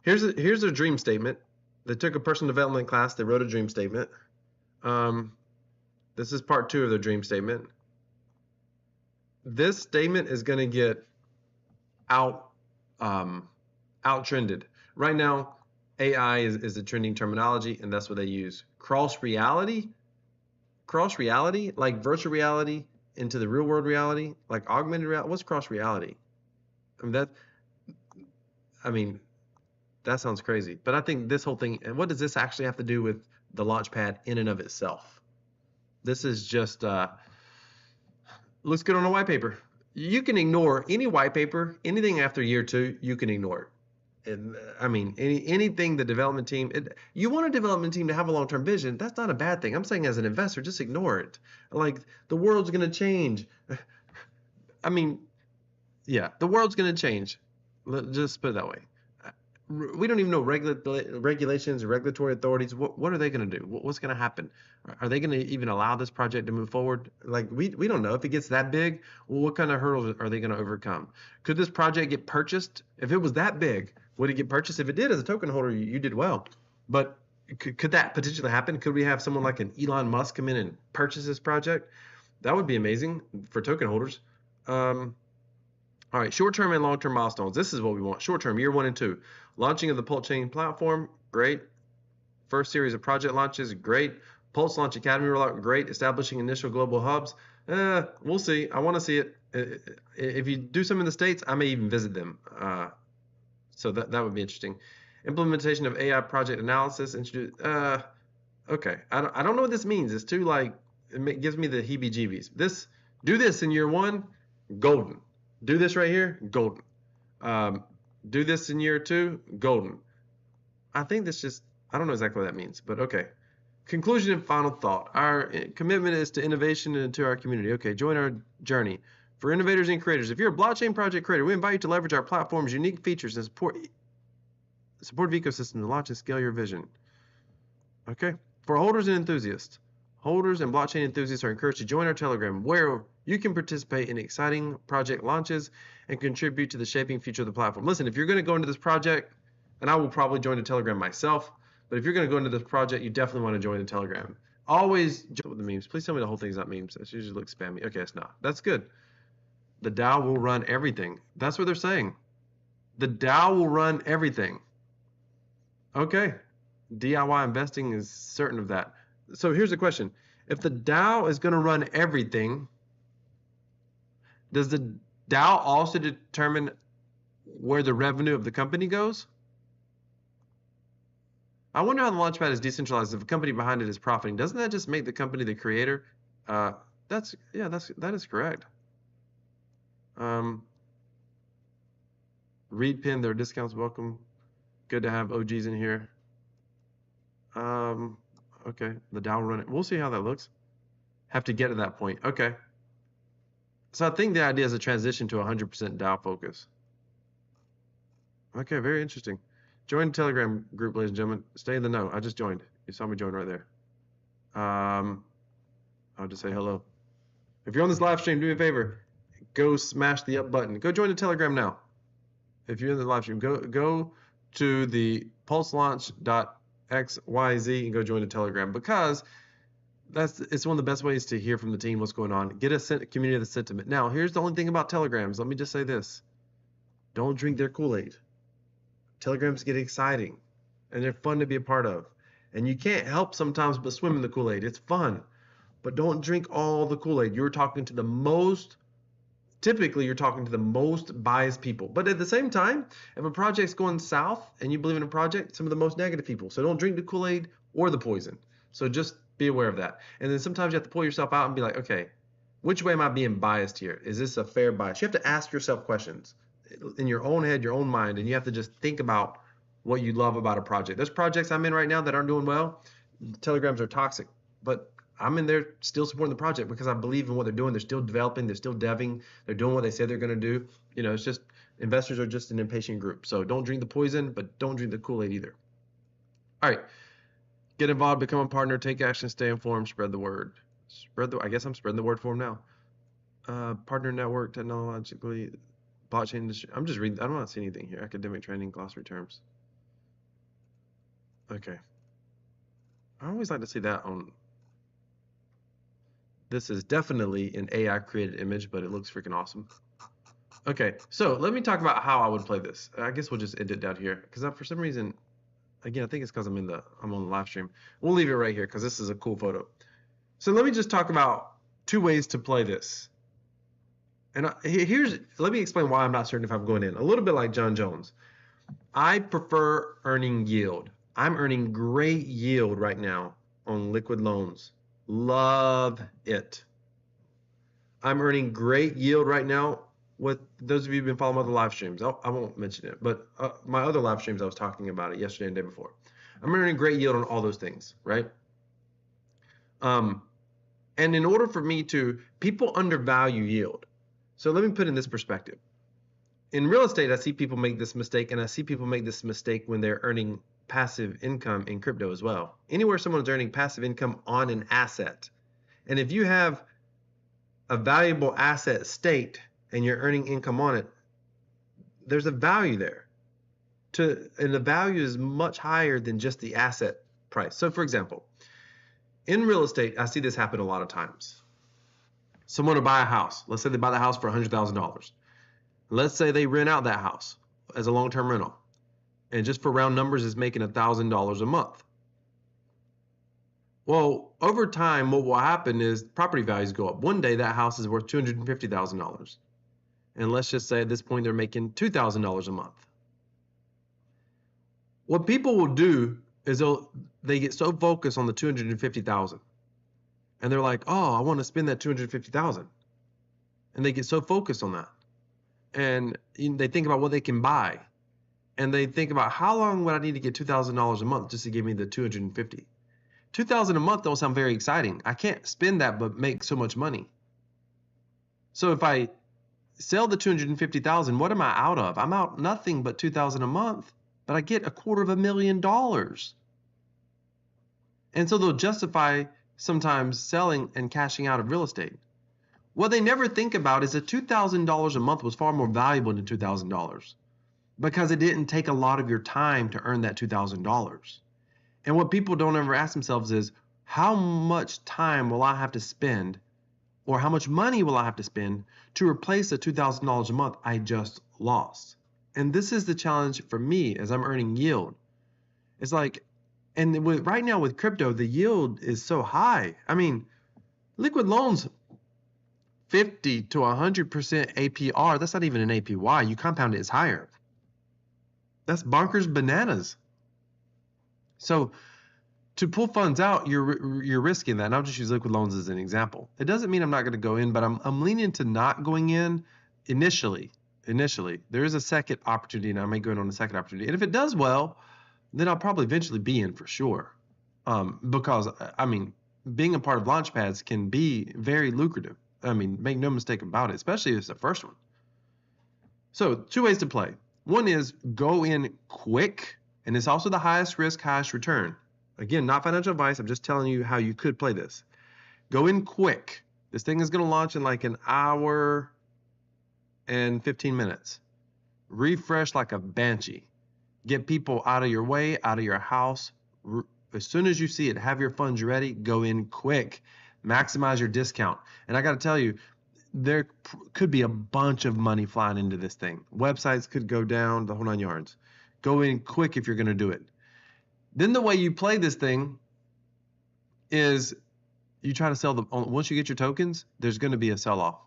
here's a dream statement. They took a personal development class. They wrote a dream statement. This is part 2 of their dream statement. This statement is going to get out trended right now. AI is a trending terminology, and that's what they use. Cross reality, like virtual reality into the real world reality, like augmented reality. What's cross reality? I mean, I mean, that sounds crazy. But I think this whole thing, and what does this actually have to do with the Launchpad in and of itself? This is just looks good on a white paper. You can ignore any white paper, anything after year 2, you can ignore it. And I mean, anything the development team, you want a development team to have a long-term vision. That's not a bad thing. I'm saying as an investor, just ignore it. Like the world's going to change. I mean, yeah, the world's going to change. Just put it that way. We don't even know regulations or regulatory authorities. What are they going to do? What's going to happen? Are they going to even allow this project to move forward? Like we don't know if it gets that big. Well, what kind of hurdles are they going to overcome? Could this project get purchased? If it was that big, would it get purchased? If it did, as a token holder, you did well. But could that potentially happen? Could we have someone like an Elon Musk come in and purchase this project? That would be amazing for token holders. All right, short-term and long-term milestones. This is what we want. Short-term, year 1 and 2. Launching of the Pulsechain platform, great. First series of project launches, great. Pulse Launch Academy rollout, great. Establishing initial global hubs, we'll see. I want to see it. If you do some in the States, I may even visit them. So that would be interesting. Implementation of AI project analysis. Okay, I don't know what this means. It's too like, it gives me the heebie-jeebies. Do this in year 1, golden. Do this right here, golden. Do this in year 2, golden. I think that's just, I don't know exactly what that means, but okay. Conclusion and final thought. Our commitment is to innovation and to our community. Okay, join our journey. For innovators and creators, if you're a blockchain project creator, we invite you to leverage our platform's unique features and supportive ecosystem to launch and scale your vision. Okay, for holders and enthusiasts, holders and blockchain enthusiasts are encouraged to join our Telegram, where you can participate in exciting project launches and contribute to the shaping future of the platform. Listen, if you're going to go into this project, and I will probably join the Telegram myself, but if you're going to go into this project, you definitely want to join the Telegram. Always join with the memes. Please tell me the whole thing's not memes. That usually looks spammy. Okay, it's not. That's good. The DAO will run everything. That's what they're saying. The DAO will run everything. Okay. DIY investing is certain of that. So here's the question. If the DAO is going to run everything, does the DAO also determine where the revenue of the company goes? I wonder how the Launchpad is decentralized if the company behind it is profiting. Doesn't that just make the company the creator? That is correct. Read pin, their discounts welcome. Good to have OGs in here. Okay, the DAO run it. We'll see how that looks. Have to get to that point. Okay. So I think the idea is a transition to 100% DAO focus. Okay, very interesting. Join the Telegram group, ladies and gentlemen. Stay in the know. I just joined. You saw me join right there. I'll just say hello. If you're on this live stream, do me a favor. Go smash the up button. Go join the Telegram now. If you're in the live stream, go to the pulselaunch.xyz and go join the Telegram, because it's one of the best ways to hear from the team what's going on. Get a community of the sentiment. Now, here's the only thing about Telegrams. Let me just say this. Don't drink their Kool-Aid. Telegrams get exciting, and they're fun to be a part of. And you can't help sometimes but swim in the Kool-Aid. It's fun. But don't drink all the Kool-Aid. Typically you're talking to the most biased people. But at the same time, if a project's going south and you believe in a project, some of the most negative people. So don't drink the Kool-Aid or the poison. So just be aware of that. And then sometimes you have to pull yourself out and be like, okay, which way am I being biased here? Is this a fair bias? You have to ask yourself questions in your own head, your own mind, and you have to just think about what you love about a project. There's projects I'm in right now that aren't doing well. Telegrams are toxic, but I'm in there still supporting the project because I believe in what they're doing. They're still developing, they're still deving, they're doing what they say they're going to do. You know, it's just, investors are just an impatient group. So don't drink the poison, but don't drink the Kool-Aid either. All right, get involved, become a partner, take action, stay informed, spread the word. I guess I'm spreading the word for them now. Partner network, technologically, blockchain industry. I'm just reading. I don't want to see anything here. Academic training, glossary terms. Okay. I always like to see that on. This is definitely an AI created image, but it looks freaking awesome. Okay, so let me talk about how I would play this. I guess we'll just end it down here because for some reason Again, I think it's because I'm on the live stream. We'll leave it right here because this is a cool photo. So let me just talk about 2 ways to play this. And let me explain why I'm not certain if I'm going in. A little bit like John Jones. I prefer earning yield. I'm earning great yield right now on liquid loans. Love it. I'm earning great yield right now with those of you who've been following other live streams. I won't mention it, but my other live streams, I was talking about it yesterday and the day before. I'm earning great yield on all those things, right? And in order for me to, people undervalue yield. So let me put in this perspective. In real estate, I see people make this mistake, and I see people make this mistake when they're earning passive income in crypto as well. Anywhere someone's earning passive income on an asset, and if you have a valuable asset staked and you're earning income on it, there's a value there. And the value is much higher than just the asset price. So for example, in real estate, I see this happen a lot of times. Someone will buy a house. Let's say they buy the house for $100,000. Let's say they rent out that house as a long-term rental. And just for round numbers, is making $1,000 a month. Well, over time, what will happen is property values go up. One day, that house is worth $250,000. And let's just say at this point, they're making $2,000 a month. What people will do is they get so focused on the $250,000. And they're like, oh, I want to spend that $250,000. And they get so focused on that. And they think about what they can buy. And they think about how long would I need to get $2,000 a month just to give me the $250,000. $2,000 a month don't sound very exciting. I can't spend that but make so much money. So if I sell the $250,000, what am I out of? I'm out nothing but $2,000 a month, but I get $250,000. And so they'll justify sometimes selling and cashing out of real estate. What they never think about is that $2,000 a month was far more valuable than $2,000 because it didn't take a lot of your time to earn that $2,000. And what people don't ever ask themselves is, how much time will I have to spend, or how much money will I have to spend to replace the $2,000 a month I just lost? And this is the challenge for me as I'm earning yield. It's like, and right now with crypto, the yield is so high. I mean, liquid loans, 50 to 100% APR, that's not even an APY. You compound it, it's higher. That's bonkers bananas. So to pull funds out, you're risking that. And I'll just use liquid loans as an example. It doesn't mean I'm not going to go in, but I'm leaning to not going in initially. There is a second opportunity, and I may go in on a second opportunity. And if it does well, then I'll probably eventually be in for sure. Because, I mean, being a part of launchpads can be very lucrative. I mean, make no mistake about it, especially if it's the first one. So 2 ways to play. One is go in quick. And it's also the highest risk, highest return. Again, not financial advice. I'm just telling you how you could play this. Go in quick. This thing is going to launch in like an hour and 15 minutes. Refresh like a banshee. Get people out of your way, out of your house. As soon as you see it, have your funds ready. Go in quick. Maximize your discount. And I got to tell you, there could be a bunch of money flying into this thing. Websites could go down, the whole 9 yards. Go in quick if you're going to do it. Then the way you play this thing is you try to sell them. Once you get your tokens, there's going to be a sell-off.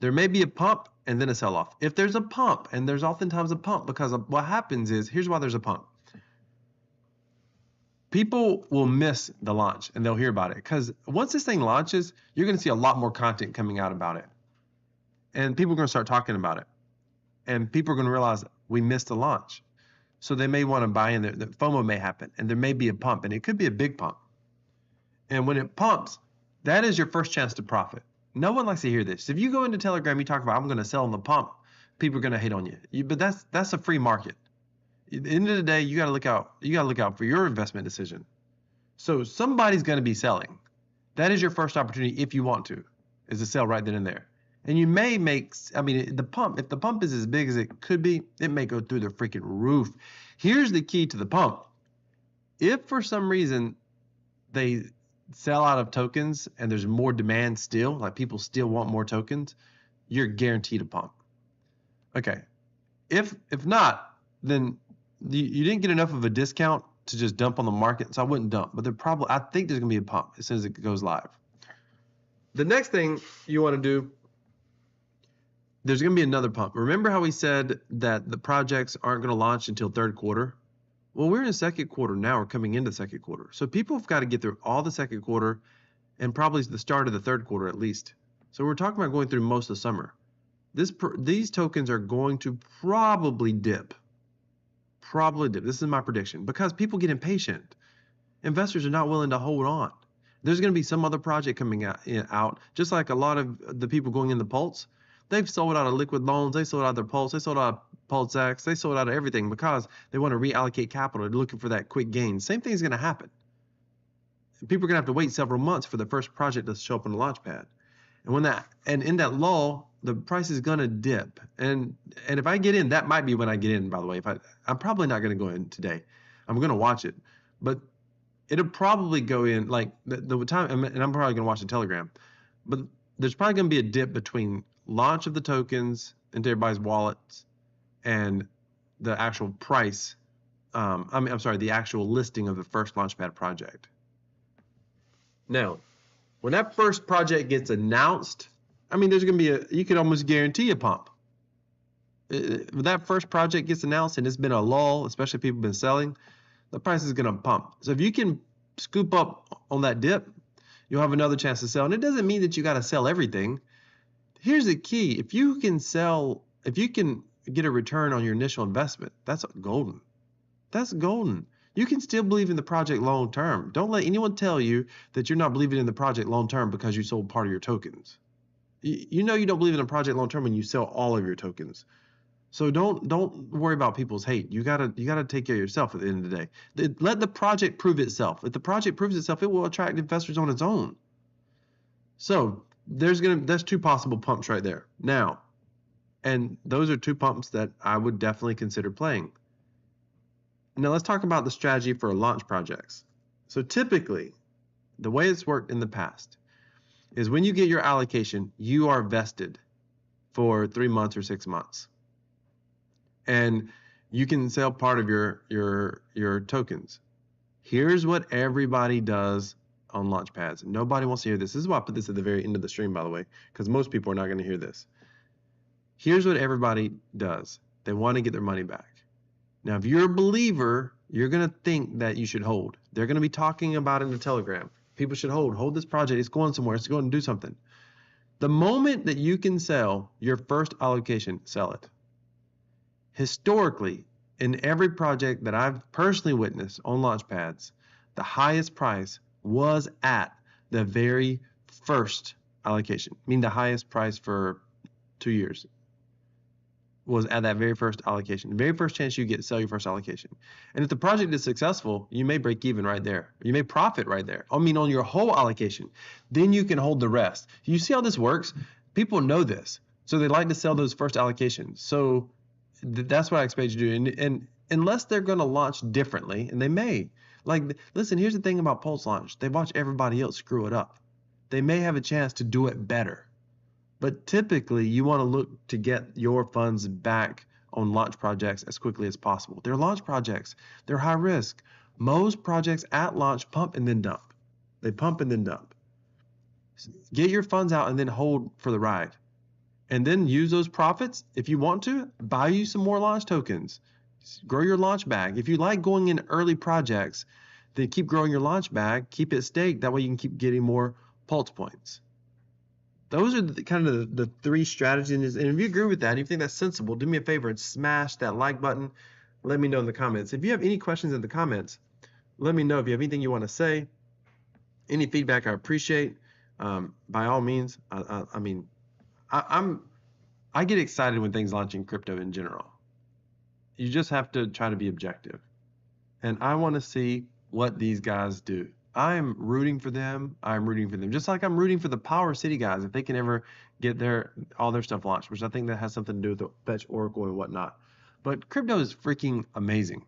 There may be a pump and then a sell-off. If there's a pump, and there's oftentimes a pump, because what happens is, here's why there's a pump. People will miss the launch and they'll hear about it. Because once this thing launches, you're going to see a lot more content coming out about it. And people are going to start talking about it. And people are going to realize we missed the launch. So they may want to buy in. The FOMO may happen, and there may be a pump, and it could be a big pump. And when it pumps, that is your first chance to profit. No one likes to hear this. If you go into Telegram, you talk about, I'm going to sell on the pump, people are going to hate on you. But that's a free market. At the end of the day, you got to look out. You got to look out for your investment decision. So somebody's going to be selling. That is your first opportunity if you want to, is to sell right then and there. And you may make, I mean, if the pump is as big as it could be, it may go through the freaking roof. Here's the key to the pump. If for some reason they sell out of tokens and there's more demand still, like people still want more tokens, you're guaranteed a pump. Okay. If not, then you didn't get enough of a discount to just dump on the market, so I wouldn't dump. But I think there's gonna be a pump as soon as it goes live. The next thing you want to do, there's gonna be another pump. Remember how we said that the projects aren't gonna launch until third quarter? Well, we're in second quarter now. We're coming into second quarter, so people have got to get through all the second quarter and probably the start of the third quarter at least. So we're talking about going through most of the summer. These tokens are going to probably dip. This is my prediction, because people get impatient. Investors are not willing to hold on. There's going to be some other project coming out, just like a lot of the people going in the Pulse. They've sold out of liquid loans. They sold out of their Pulse. They sold out of Pulsechain. They sold out of everything because they want to reallocate capital. They're looking for that quick gain. Same thing is going to happen. People are going to have to wait several months for the first project to show up on the Launchpad. And in that lull, the price is going to dip. And if I get in, that might be when I get in, by the way. I'm probably not going to go in today. I'm going to watch it. But it'll probably go in like the time, and I'm probably going to watch the Telegram. But there's probably going to be a dip between launch of the tokens into everybody's wallets and the actual price. The actual listing of the first Launchpad project. Now, when that first project gets announced, there's going to be you could almost guarantee a pump. When that first project gets announced and it's been a lull, especially if people have been selling, the price is going to pump. So if you can scoop up on that dip, you'll have another chance to sell. And it doesn't mean that you got to sell everything. Here's the key. If you can get a return on your initial investment, that's golden. That's golden. You can still believe in the project long term. Don't let anyone tell you that you're not believing in the project long term because you sold part of your tokens. You know you don't believe in the project long term when you sell all of your tokens. So don't worry about people's hate. You gotta take care of yourself at the end of the day. Let the project prove itself. If the project proves itself, it will attract investors on its own. So there's two possible pumps right there. Now, and those are two pumps that I would definitely consider playing. Now let's talk about the strategy for launch projects. So typically, the way it's worked in the past is when you get your allocation, you are vested for 3 months or 6 months. And you can sell part of your tokens. Here's what everybody does on Launchpads. Nobody wants to hear this. This is why I put this at the very end of the stream, by the way, because most people are not going to hear this. Here's what everybody does. They want to get their money back. Now, if you're a believer, you're going to think that you should hold. They're going to be talking about it in the Telegram. People should hold this project. It's going somewhere. It's going to do something. The moment that you can sell your first allocation, sell it. Historically, in every project that I've personally witnessed on Launchpads, the highest price was at the very first allocation. I mean, the highest price for 2 years was at that very first allocation. The very first chance you get to sell your first allocation. And if the project is successful, you may break even right there. You may profit right there. On your whole allocation. Then you can hold the rest. You see how this works? People know this. So they like to sell those first allocations. So that's what I expect you to do. And unless they're going to launch differently, and they may. Listen, here's the thing about Pulse Launch. They watch everybody else screw it up. They may have a chance to do it better. But typically, you want to look to get your funds back on launch projects as quickly as possible. They're launch projects. They're high risk. Most projects at launch pump and then dump. They pump and then dump. Get your funds out and then hold for the ride. And then use those profits. If you want to, buy you some more launch tokens. Grow your launch bag. If you like going in early projects, then keep growing your launch bag. Keep it staked. That way you can keep getting more Pulse points. Those are the three strategies. And if you agree with that, if you think that's sensible, do me a favor and smash that like button. Let me know in the comments. If you have any questions in the comments, let me know. If you have anything you want to say, any feedback I appreciate. By all means, I get excited when things launch in crypto in general. You just have to try to be objective. And I want to see what these guys do. I'm rooting for them. Just like I'm rooting for the Power City guys if they can ever get all their stuff launched, which I think that has something to do with the Fetch Oracle and whatnot. But crypto is freaking amazing.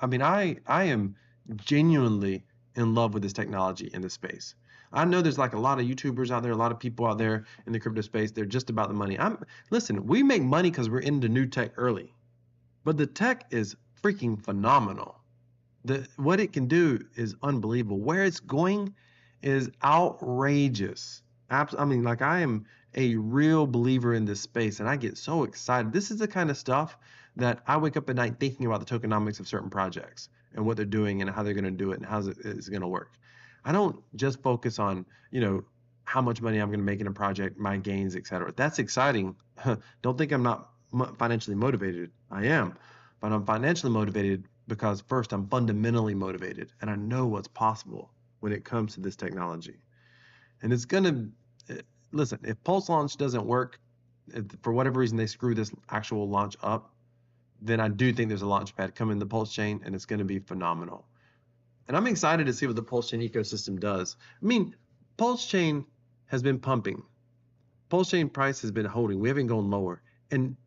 I am genuinely in love with this technology in this space. I know there's a lot of YouTubers out there, a lot of people out there in the crypto space. They're just about the money. Listen, we make money because we're into new tech early, but the tech is freaking phenomenal. What it can do is unbelievable. Where it's going is outrageous. I mean, like, I am a real believer in this space, and I get so excited. This is the kind of stuff that I wake up at night thinking about the tokenomics of certain projects and what they're doing and how they're going to do it and how it's going to work. I don't just focus on, how much money I'm going to make in a project, my gains, etc. That's exciting. Don't think I'm not financially motivated. I am, but I'm financially motivated because first I'm fundamentally motivated and I know what's possible when it comes to this technology. And it's going to, listen, if Pulse Launch doesn't work, if for whatever reason they screw this actual launch up, then I do think there's a Launchpad coming to Pulsechain and it's going to be phenomenal. And I'm excited to see what the Pulsechain ecosystem does. I mean, Pulsechain has been pumping. Pulsechain price has been holding. We haven't gone lower. And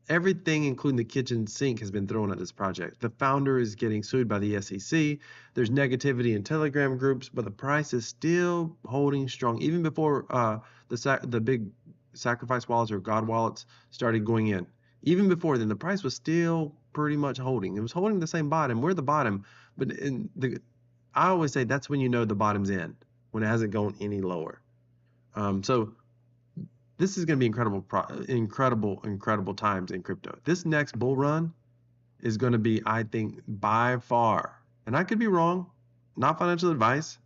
everything, including the kitchen sink, has been thrown at this project. The founder is getting sued by the SEC. There's negativity in Telegram groups, but the price is still holding strong. Even before the big sacrifice wallets or God wallets started going in. Even before then, the price was still pretty much holding. It was holding the same bottom. We're the bottom, but I always say that's when you know the bottom's in, when it hasn't gone any lower. So this is going to be incredible times in crypto. This next bull run is going to be, I think, by far, and I could be wrong, not financial advice,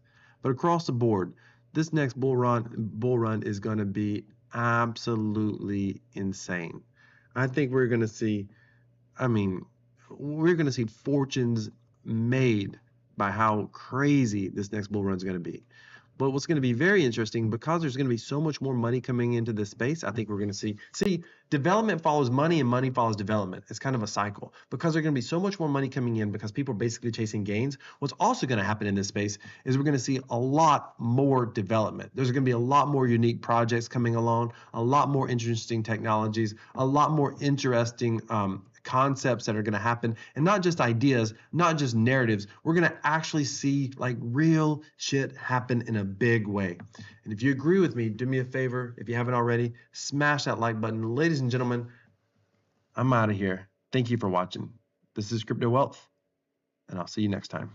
but across the board, this next bull run is going to be absolutely insane. I think we're going to see, we're going to see fortunes made by how crazy this next bull run is going to be. But what's going to be very interesting, because there's going to be so much more money coming into this space, I think we're going to see development follows money and money follows development. It's kind of a cycle, because there's going to be so much more money coming in because people are basically chasing gains. What's also going to happen in this space is we're going to see a lot more development. There's going to be a lot more unique projects coming along, a lot more interesting technologies, a lot more interesting concepts that are going to happen, and not just ideas, not just narratives. We're going to actually see like real shit happen in a big way. And if you agree with me, do me a favor, if you haven't already, smash that like button. Ladies and gentlemen, I'm out of here. Thank you for watching. This is Crypto Wealth, and I'll see you next time.